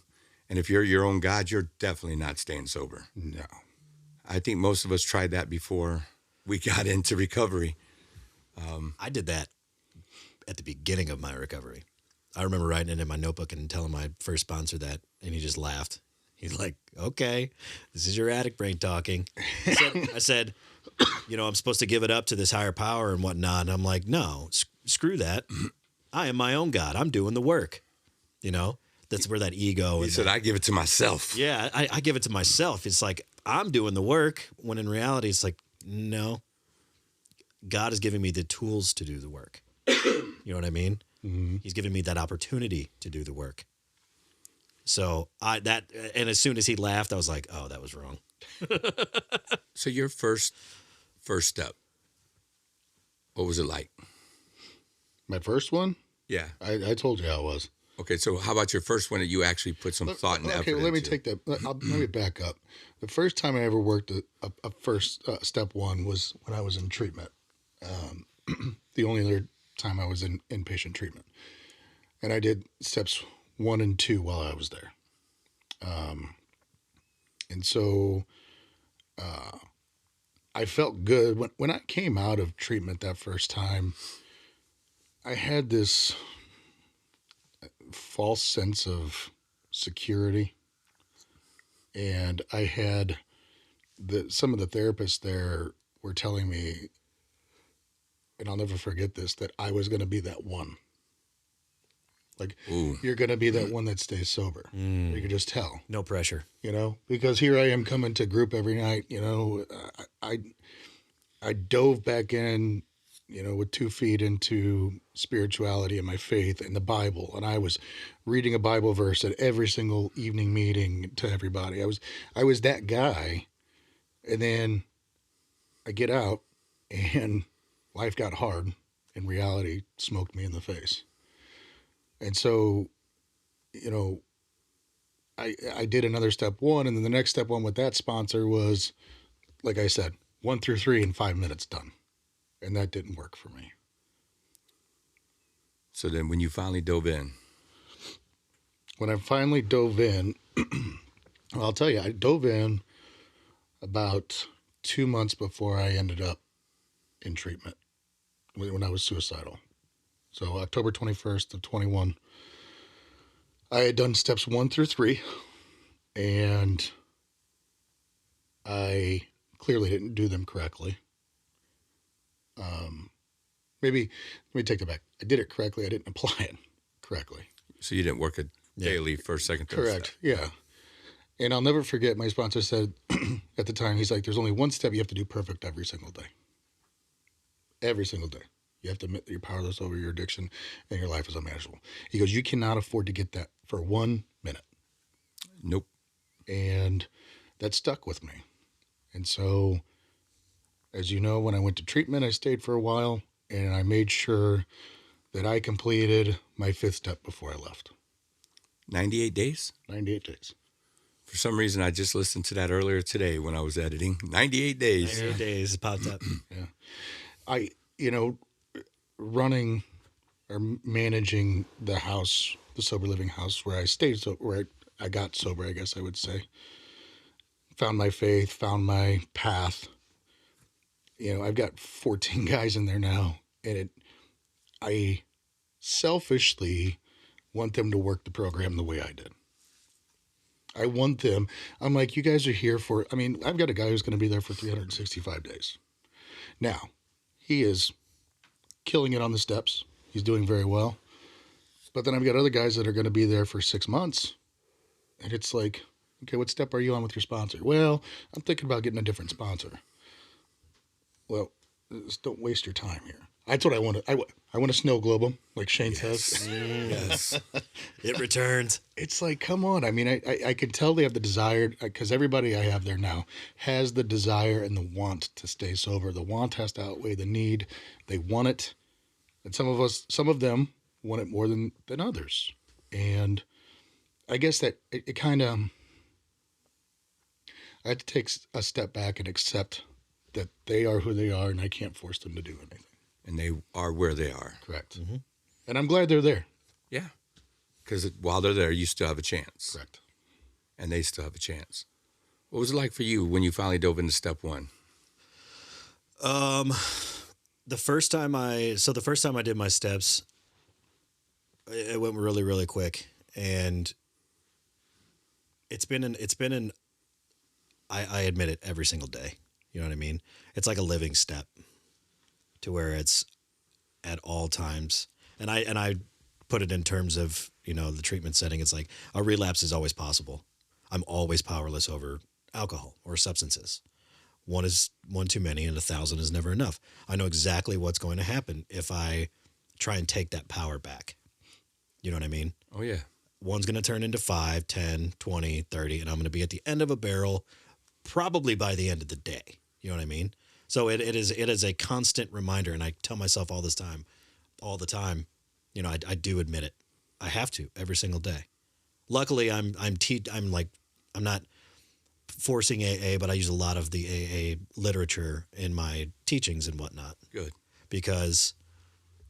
And if you're your own God, you're definitely not staying sober. No. I think most of us tried that before we got into recovery. I did that at the beginning of my recovery. I remember writing it in my notebook and telling my first sponsor that, and he just laughed. He's like, okay, this is your addict brain talking. I said, you know, I'm supposed to give it up to this higher power and whatnot. And I'm like, no, screw that. I am my own God. I'm doing the work. You know, that's where that ego. He said, I give it to myself. Yeah, I give it to myself. It's like, I'm doing the work, when in reality, it's like, no, God is giving me the tools to do the work. You know what I mean? Mm-hmm. He's giving me that opportunity to do the work. So and as soon as he laughed, I was like, oh, that was wrong. So your first step, what was it like? My first one? Yeah. I told you how it was. Okay, so how about your first one that you actually put some thought and effort Okay, well, let me into? take that. Let me back up. The first time I ever worked a first step one was when I was in treatment. The only other time I was in inpatient treatment. And I did steps 1 and 2 while I was there. And so I felt good. When I came out of treatment that first time, I had this false sense of security. And I had some of the therapists there were telling me, and I'll never forget this, that I was going to be that one. Like, Ooh. you're going to be that one that stays sober. You can just tell. No pressure. You know, because here I am coming to group every night. You know, I dove back in, you know, with 2 feet into spirituality and my faith and the Bible, and I was reading a Bible verse at every single evening meeting to everybody. I was that guy, and then I get out, and life got hard, and reality smoked me in the face. And so, you know, I did another step 1, and then the next step 1 with that sponsor was, like I said, 1 through 3 in 5 minutes done. And that didn't work for me. So then when you finally dove in? When I finally dove in, well, I'll tell you, I dove in about 2 months before I ended up in treatment when I was suicidal. So October 21st of 21, I had done steps 1 through 3, and I clearly didn't do them correctly. Maybe let me take that back. I did it correctly. I didn't apply it correctly. So you didn't work it daily, first, second, third Correct. step. Yeah. And I'll never forget, my sponsor said at the time, he's like, there's only one step you have to do perfect every single day. Every single day. You have to admit that you're powerless over your addiction and your life is unmanageable. He goes, you cannot afford to get that for 1 minute. Nope. And that stuck with me. And so, as you know, when I went to treatment, I stayed for a while, and I made sure that I completed my 5th step before I left. 98 days? 98 days. For some reason, I just listened to that earlier today when I was editing. 98 days. 98 days popped up. Yeah. You know, running or managing the house, the sober living house where I stayed, where I got sober, I guess I would say. Found my faith, found my path. You know, I've got 14 guys in there now, and I selfishly want them to work the program the way I did. I want them, I'm like, you guys are here for, I mean, I've got a guy who's going to be there for 365 days. Now, he is killing it on the steps. He's doing very well. But then I've got other guys that are going to be there for 6 months. And it's like, okay, what step are you on with your sponsor? Well, I'm thinking about getting a different sponsor. Well, just don't waste your time here. That's what I want to. I want to snow globe them, like Shane says. Yes. It returns. It's like, come on. I mean, I can tell they have the desire, because everybody I have there now has the desire and the want to stay sober. The want has to outweigh the need. They want it. And some of them want it more than others. And I guess that it kind of, I had to take a step back and accept that they are who they are, and I can't force them to do anything. And they are where they are. Correct. Mm-hmm. And I'm glad they're there. Yeah. Because while they're there, you still have a chance. Correct. And they still have a chance. What was it like for you when you finally dove into step 1? The first time I did my steps, it went really, really quick. And I admit it, every single day. You know what I mean? It's like a living step to where it's at all times. And I put it in terms of, you know, the treatment setting. It's like a relapse is always possible. I'm always powerless over alcohol or substances. One is one too many, and 1,000 is never enough. I know exactly what's going to happen if I try and take that power back. You know what I mean? Oh, yeah. One's going to turn into 5, 10, 20, 30, and I'm going to be at the end of a barrel probably by the end of the day. You know what I mean? So it is a constant reminder, and I tell myself all the time, you know, I do admit it. I have to every single day. Luckily, I'm not forcing AA, but I use a lot of the AA literature in my teachings and whatnot. Good. Because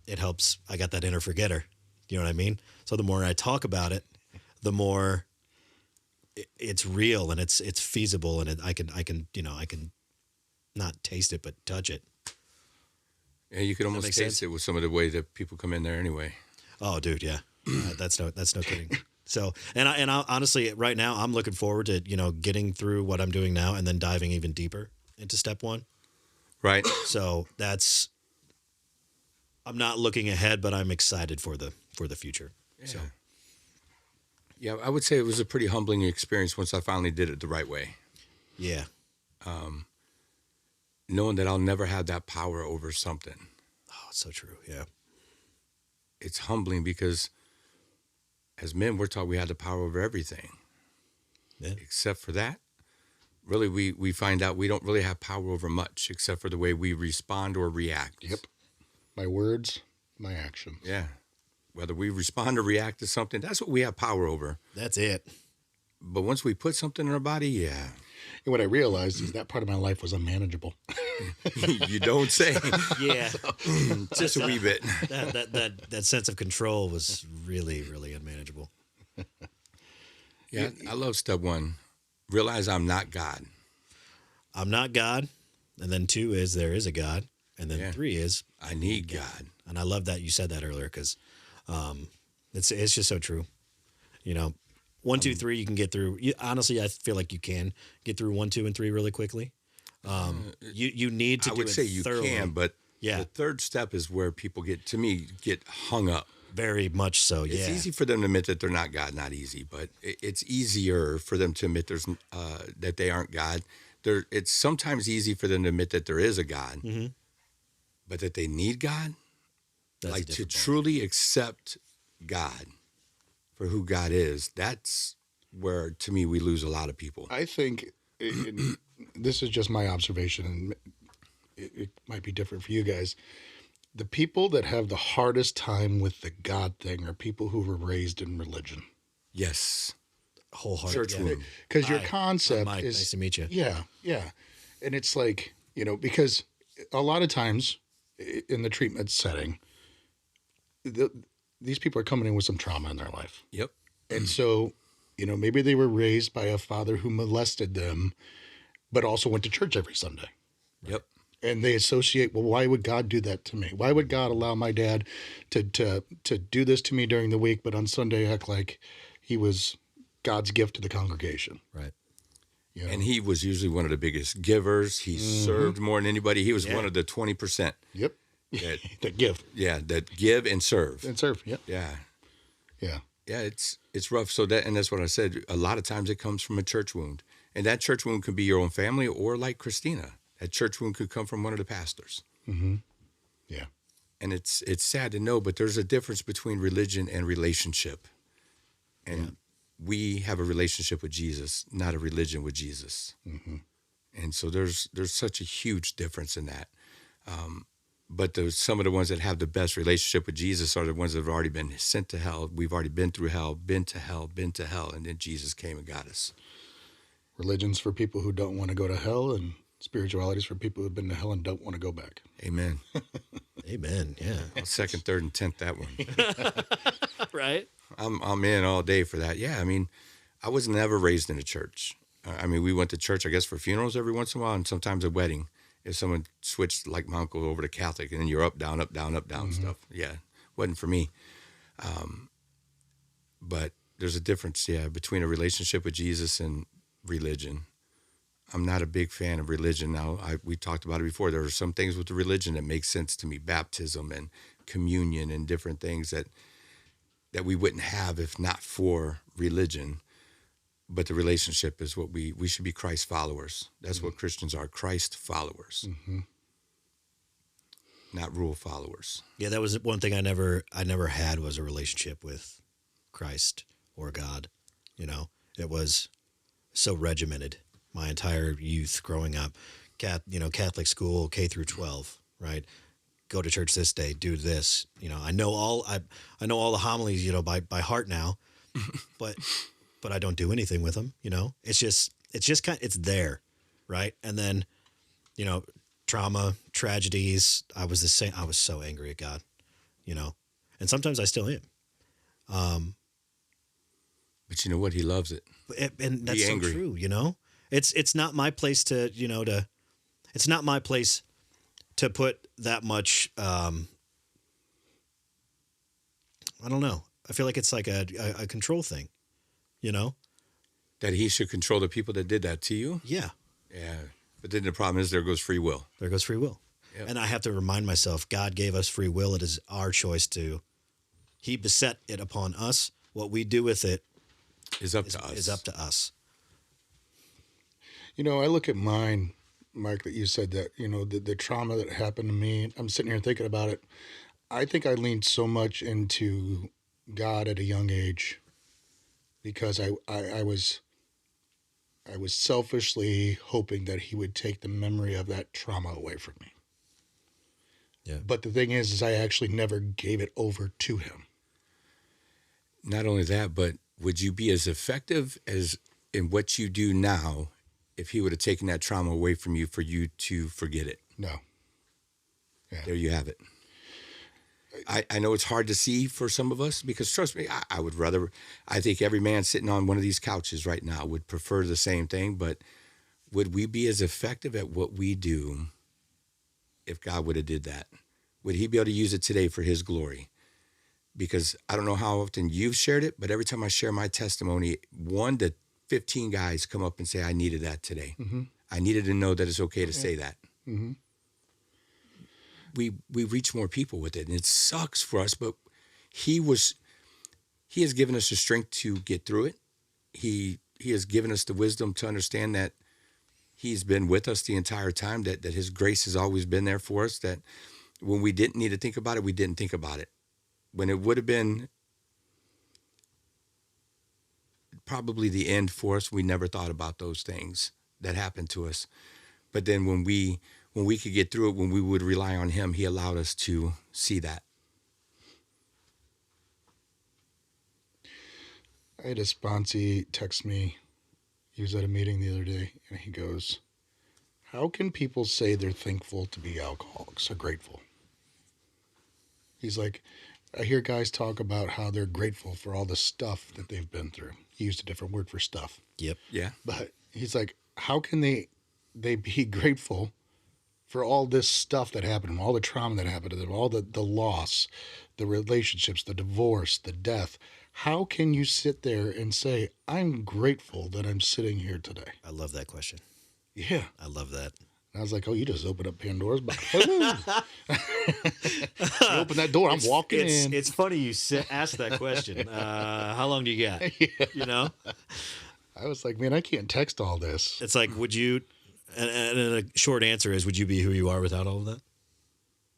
it helps. I got that inner forgetter. You know what I mean? So the more I talk about it, the more it's real and it's feasible, and I can not taste it, but touch it. Yeah, you could almost taste it with some of the way that people come in there anyway. Oh, dude, yeah. That's no kidding. So, I honestly, right now, I'm looking forward to, getting through what I'm doing now and then diving even deeper into step one. Right. So I'm not looking ahead, but I'm excited for the future. Yeah. So, Yeah, I would say it was a pretty humbling experience once I finally did it the right way. yeah. Knowing that I'll never have that power over something. Oh, it's so true. Yeah. It's humbling because as men, we're taught we have the power over everything. Yeah. Except for that, really, we find out we don't really have power over much except for the way we respond or react. Yep. My words, my actions. Yeah. Whether we respond or react to something, that's what we have power over. That's it. But once we put something in our body, yeah. And what I realized is that part of my life was unmanageable. You don't say. Yeah. Just a wee bit. That sense of control was really, really unmanageable. Yeah, I love step one. Realize I'm not God. I'm not God. And then 2 is there is a God. And then 3 is I need God. And I love that you said that earlier because it's just so true. 1, 2, 3, you can get through. Honestly, I feel like you can get through 1, 2, and 3 really quickly. You need to. I would say you thoroughly. can, but Yeah. the third step is where people get hung up. Very much so. Yeah. It's easy for them to admit that they're not God. Not easy, but it's easier for them to admit that they aren't God. It's sometimes easy for them to admit that there is a God, but that they need God. That's like to truly accept God for who God is, that's where, to me, we lose a lot of people. I think, this is just my observation, and it might be different for you guys. The people that have the hardest time with the God thing are people who were raised in religion. Yes. Wholehearted. Church wound. Because your concept Mike, is... nice to meet you. Yeah, yeah. And it's like, because a lot of times in the treatment setting, these people are coming in with some trauma in their life. Yep. And so, maybe they were raised by a father who molested them, but also went to church every Sunday. Yep. And they associate, well, why would God do that to me? Why would God allow my dad to do this to me during the week, but on Sunday act like he was God's gift to the congregation? Right. And he was usually one of the biggest givers. He served more than anybody. He was one of the 20%. Yep. That, that give. Yeah, that give and serve. And serve, yep. Yeah. Yeah. Yeah, it's rough. So that's what I said. A lot of times it comes from a church wound. And that church wound could be your own family, or like Christina, that church wound could come from one of the pastors. Mm-hmm. Yeah. And it's sad to know, but there's a difference between religion and relationship. And we have a relationship with Jesus, not a religion with Jesus. Mm-hmm. And so there's such a huge difference in that. But some of the ones that have the best relationship with Jesus are the ones that have already been sent to hell. We've already been through hell, been to hell, and then Jesus came and got us. Religion's for people who don't want to go to hell, and spirituality's for people who've been to hell and don't want to go back. Amen. Amen. Yeah. I'll second, third, and 10th that one. Right. I'm in all day for that. Yeah, I mean, I was never raised in a church. We went to church, I guess, for funerals every once in a while, and sometimes a wedding. If someone switched, like my uncle, over to Catholic, and then you're up, down, stuff. Yeah, wasn't for me. But there's a difference, between a relationship with Jesus and religion. I'm not a big fan of religion now. We talked about it before. There are some things with the religion that make sense to me, baptism and communion and different things that we wouldn't have if not for religion. But the relationship is what we should be Christ followers. That's what Christians are, Christ followers, not rule followers. Yeah, that was one thing I never had was a relationship with Christ or God. It was so regimented. My entire youth growing up, Catholic school, K through 12, right? Go to church this day, do this. I know all the homilies, by heart now, but I don't do anything with them. It's just it's there, right? And then, trauma, tragedies. I was the same. I was so angry at God, and sometimes I still am. But you know what? He loves it. And that's so true. It's not my place to it's not my place to put that much. I don't know. I feel like it's like a control thing, you know? That he should control the people that did that to you? Yeah. Yeah. But then the problem is there goes free will. There goes free will. Yep. And I have to remind myself, God gave us free will. It is our choice he beset it upon us. What we do with it Is up to us. is up to us. You know, I look at mine, Mark, that you said that, you know, the trauma that happened to me, I'm sitting here thinking about it. I think I leaned so much into God at a young age because I was selfishly hoping that he would take the memory of that trauma away from me. Yeah. But the thing is I actually never gave it over to him. Not only that, but would you be as effective as in what you do now if he would have taken that trauma away from you for you to forget it? No. Yeah. There you have it. I know it's hard to see for some of us because trust me, I would rather, I think every man sitting on one of these couches right now would prefer the same thing, but would we be as effective at what we do if God would have did that? Would he be able to use it today for his glory? Because I don't know how often you've shared it, but every time I share my testimony, 1 to 15 guys come up and say, I needed that today. Mm-hmm. I needed to know that it's okay to say that. Mm-hmm. We reach more people with it, and it sucks for us, but he has given us the strength to get through it. He has given us the wisdom to understand that he's been with us the entire time, that his grace has always been there for us, that when we didn't need to think about it, we didn't think about it. When it would have been probably the end for us, we never thought about those things that happened to us. But then when we could get through it, when we would rely on him, he allowed us to see that. I had a sponsee text me. He was at a meeting the other day, and he goes, how can people say they're thankful to be alcoholics or grateful? He's like, I hear guys talk about how they're grateful for all the stuff that they've been through. He used a different word for stuff. Yep. Yeah. But he's like, how can they be grateful for all this stuff that happened to them, all the trauma that happened to them, all the loss, the relationships, the divorce, the death? How can you sit there and say, I'm grateful that I'm sitting here today? I love that question. Yeah. I love that. I was like, oh, you just opened up Pandora's box. You open that door, I'm walking in. It's funny you ask that question. How long do you got? Yeah. You know? I was like, man, I can't text all this. It's like, would you, and a short answer is, would you be who you are without all of that?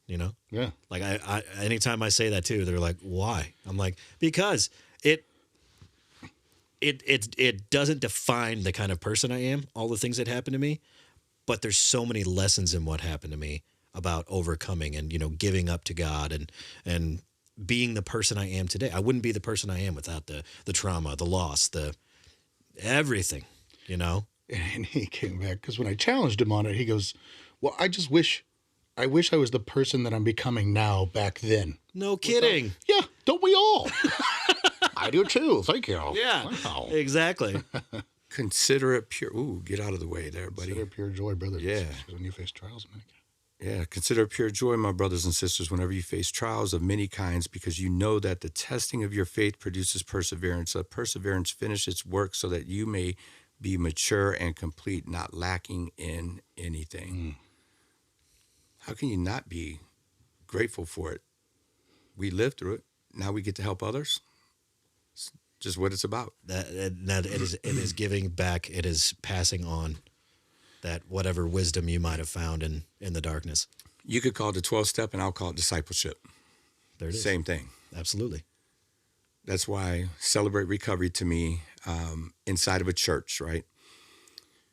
You know? Yeah. Like, I anytime I say that too, they're like, why? I'm like, because it doesn't define the kind of person I am, all the things that happen to me, but there's so many lessons in what happened to me about overcoming and, you know, giving up to God and being the person I am today. I wouldn't be the person I am without the trauma, the loss, the everything, you know? And he came back because when I challenged him on it, he goes, well, I wish I was the person that I'm becoming now back then. No kidding. Yeah, don't we all? I do too. Thank you. Yeah, wow. Exactly. Consider it pure. Ooh, get out of the way there, buddy. Consider pure joy, brother. Yeah. When you face trials, man. Yeah, consider it pure joy, my brothers and sisters, whenever you face trials of many kinds, because you know that the testing of your faith produces perseverance. So perseverance finish its work so that you may be mature and complete, not lacking in anything. How can you not be grateful for it? We lived through it. Now we get to help others. It's just what it's about. That it is giving back. It is passing on that whatever wisdom you might have found in the darkness. You could call it the 12 step, and I'll call it discipleship. There it is. Same thing. Absolutely. That's why Celebrate Recovery to me, inside of a church, right?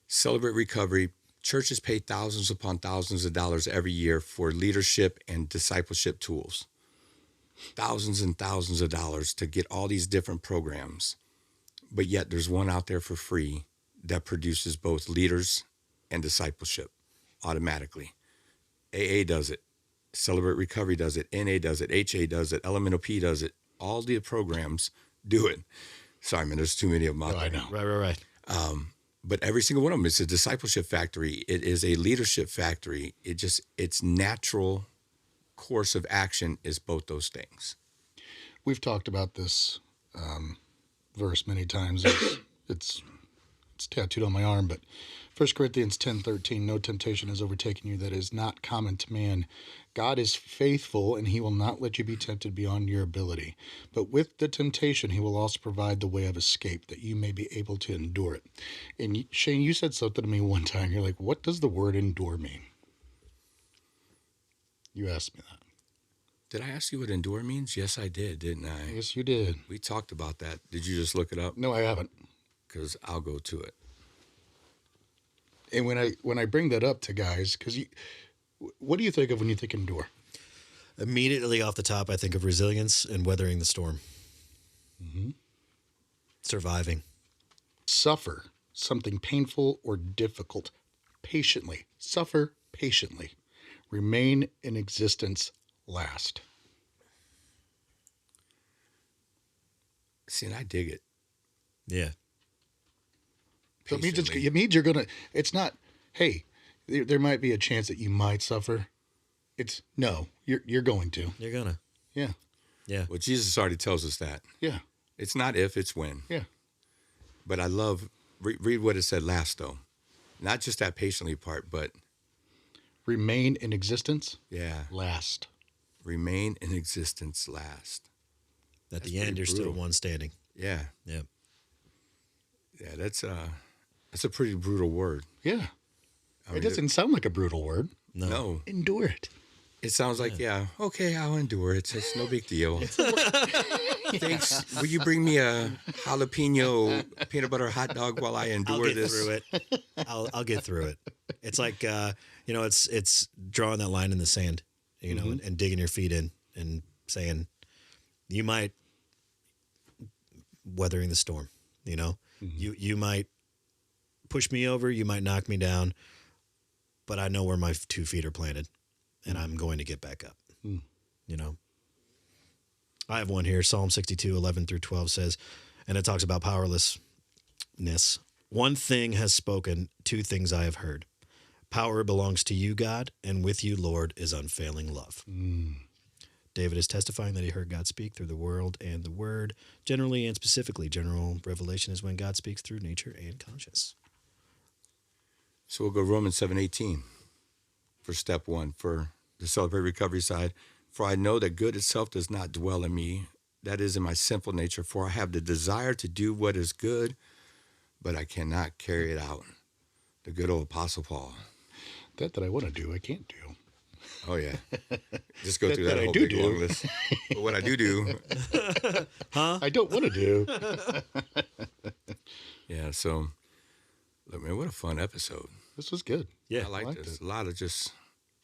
Celebrate Recovery, churches pay thousands upon thousands of dollars every year for leadership and discipleship tools. Thousands and thousands of dollars to get all these different programs. But yet there's one out there for free that produces both leaders and discipleship automatically. AA does it. Celebrate Recovery does it. NA does it. HA does it. Elemental P does it. All the programs do it. Sorry, man, there's too many of them out there. I know. Right. But every single one of them is a discipleship factory. It is a leadership factory. Its natural course of action is both those things. we've talked about this verse many times. It's tattooed on my arm, but 1 Corinthians 10:13, no temptation has overtaken you that is not common to man. God is faithful, and he will not let you be tempted beyond your ability. But with the temptation, he will also provide the way of escape, that you may be able to endure it. And Shane, you said something to me one time. You're like, what does the word endure mean? You asked me that. Did I ask you what endure means? Yes, I did, didn't I? Yes, you did. We talked about that. Did you just look it up? No, I haven't. Because I'll go to it. And when I bring that up to guys, because what do you think of when you think endure? Immediately off the top, I think of resilience and weathering the storm. Mm-hmm. Surviving. Suffer something painful or difficult patiently. Suffer patiently. Remain in existence. Last. See, and I dig it. Yeah. So it means you're gonna. It's not. Hey, there might be a chance that you might suffer. It's no. You're going to. You're gonna. Yeah. Yeah. Well, Jesus already tells us that. Yeah. It's not if, it's when. Yeah. But I love read what it said last though, not just that patiently part, but Remain in existence. yeah, Last. remain in existence last. At That's the end, pretty you're still brutal. one standing. Yeah, Yeah. yeah. That's a pretty brutal word. Yeah. I mean, It doesn't sound like a brutal word. No, Endure it. it sounds like okay, I'll endure it. It's no big deal. Thanks. Will you bring me a jalapeno peanut butter hot dog while I I'll endure get this? through it. I'll get through it. It's like it's drawing that line in the sand, and digging your feet in and saying, you might weathering the storm. You might push me over, you might knock me down, but I know where my 2 feet are planted, and I'm going to get back up. I have one here. Psalm 62:11-12 says, and it talks about powerlessness. One thing has spoken, 2 things I have heard. Power belongs to you, God, and with you, Lord, is unfailing love. David is testifying that he heard God speak through the world and the word. Generally and specifically, general revelation is when God speaks through nature and conscience. So we'll go Romans 7:18 for step 1 for the Celebrate Recovery side. For I know that good itself does not dwell in me, that is in my sinful nature. For I have the desire to do what is good, but I cannot carry it out. The good old Apostle Paul. That I want to do, I can't do. Oh yeah, just go through that that I whole do big do. long list. But what I do, I don't want to do. yeah. So, look, man, what a fun episode. This was good. Yeah, I like liked this. it. A lot of just.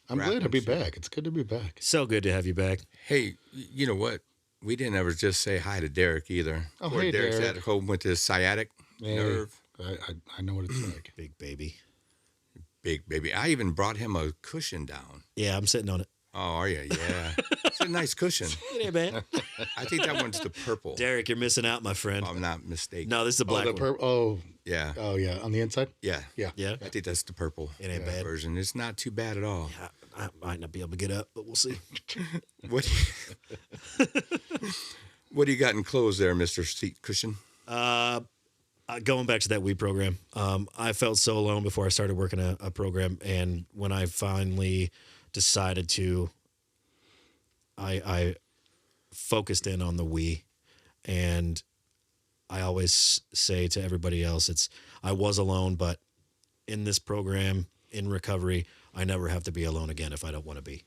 I'm glad to random be shit. back. It's good to be back. so good to have you back. Hey, you know what? We didn't ever just say hi to Derek either. Oh, Poor hey, Derek's Derek. at home with his sciatic Hey, nerve. I know what it's like. Big baby. Big baby. I even brought him a cushion down. Yeah, I'm sitting on it. Oh, are you? Yeah. It's a nice cushion. Hey, man. I think that one's the purple. Derek, you're missing out, my friend. If I'm not mistaken. No, this is the black one. Yeah. Oh yeah, on the inside. Yeah. Yeah. Yeah. I think that's the purple It ain't bad. version. It's not too bad at all. I might not be able to get up, but we'll see. What What do you got in clothes there, Mr. Seat Cushion? Going back to that weed program, I felt so alone before I started working a program, and when I finally decided to, I focused in on the we, and I always say to everybody else, I was alone, but in this program, in recovery, I never have to be alone again if I don't want to be.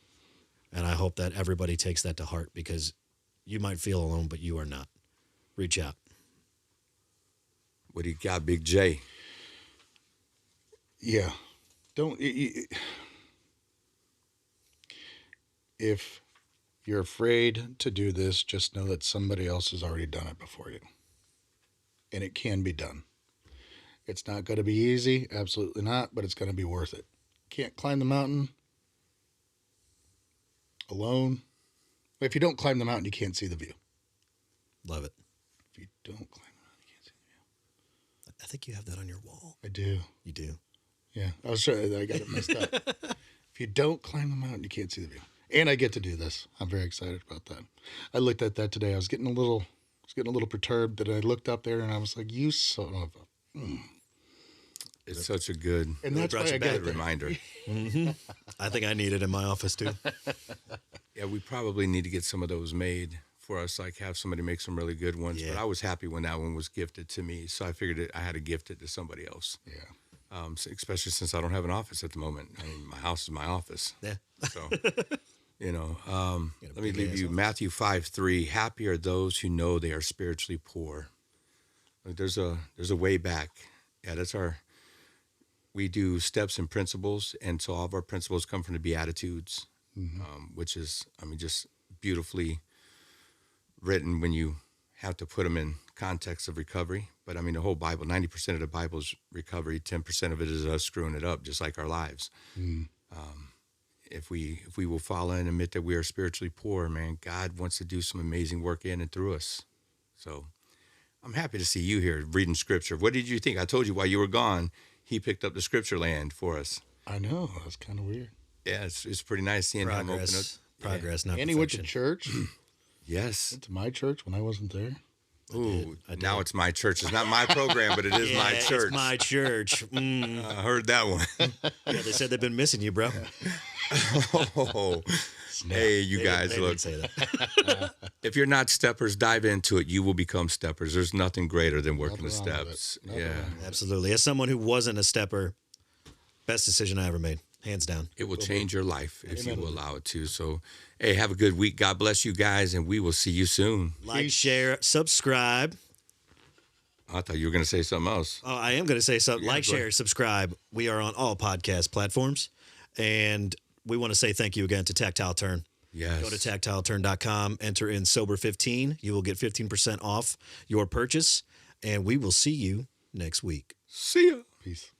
And I hope that everybody takes that to heart, because you might feel alone, but you are not. Reach out. What do you got, Big J? Yeah. Don't. If you're afraid to do this, just know that somebody else has already done it before you. And it can be done. It's not going to be easy. Absolutely not. But it's going to be worth it. Can't climb the mountain alone. If you don't climb the mountain, you can't see the view. Love it. If you don't climb the mountain, you can't see the view. I think you have that on your wall. I do. You do. Yeah. I was trying. I got it messed up. If you don't climb the mountain, you can't see the view. And I get to do this. I'm very excited about that. I looked at that today. I was getting a little perturbed that I looked up there and I was like, you son of a... It's such a good And that's why I got the reminder. I think I need it in my office too. Yeah, we probably need to get some of those made for us, like have somebody make some really good ones. Yeah. But I was happy when that one was gifted to me, so I figured I had to gift it to somebody else. Yeah. Especially since I don't have an office at the moment. I mean, my house is my office. Yeah. So, let me leave you Matthew 5:3. Happy are those who know they are spiritually poor. Like, there's a way back. Yeah, we do steps and principles, and so all of our principles come from the Beatitudes, which is, just beautifully written when you have to put them in context of recovery. But the whole Bible, 90% of the Bible is recovery. 10% of it is us screwing it up, just like our lives. If we will follow and admit that we are spiritually poor, man, God wants to do some amazing work in and through us. So I'm happy to see you here reading scripture. What did you think? I told you while you were gone, he picked up the scripture land for us. I know. That's kind of weird. Yeah, it's pretty nice seeing him open up. Progress, not And he went to perfection. church. Yes. Went to my church when I wasn't there. Ooh, now it's my church. It's not my program, but it is my church. It's my church. I heard that one. Yeah, they said they've been missing you, bro. Oh, hey, you guys, They look. did say that. If you're not steppers, dive into it. You will become steppers. There's nothing greater than working the Nothing wrong with steps. it. Nothing Yeah. wrong with it. Absolutely. As someone who wasn't a stepper, best decision I ever made, hands down. It will change your life if you will allow it to. So, hey, have a good week. God bless you guys, and we will see you soon. Like, share, subscribe. I thought you were going to say something else. Oh, I am going to say something. Yeah, Like, go ahead. share, subscribe. We are on all podcast platforms. And we want to say thank you again to Tactile Turn. Yes. Go to tactileturn.com, enter in Sober15. You will get 15% off your purchase. And we will see you next week. See ya. Peace.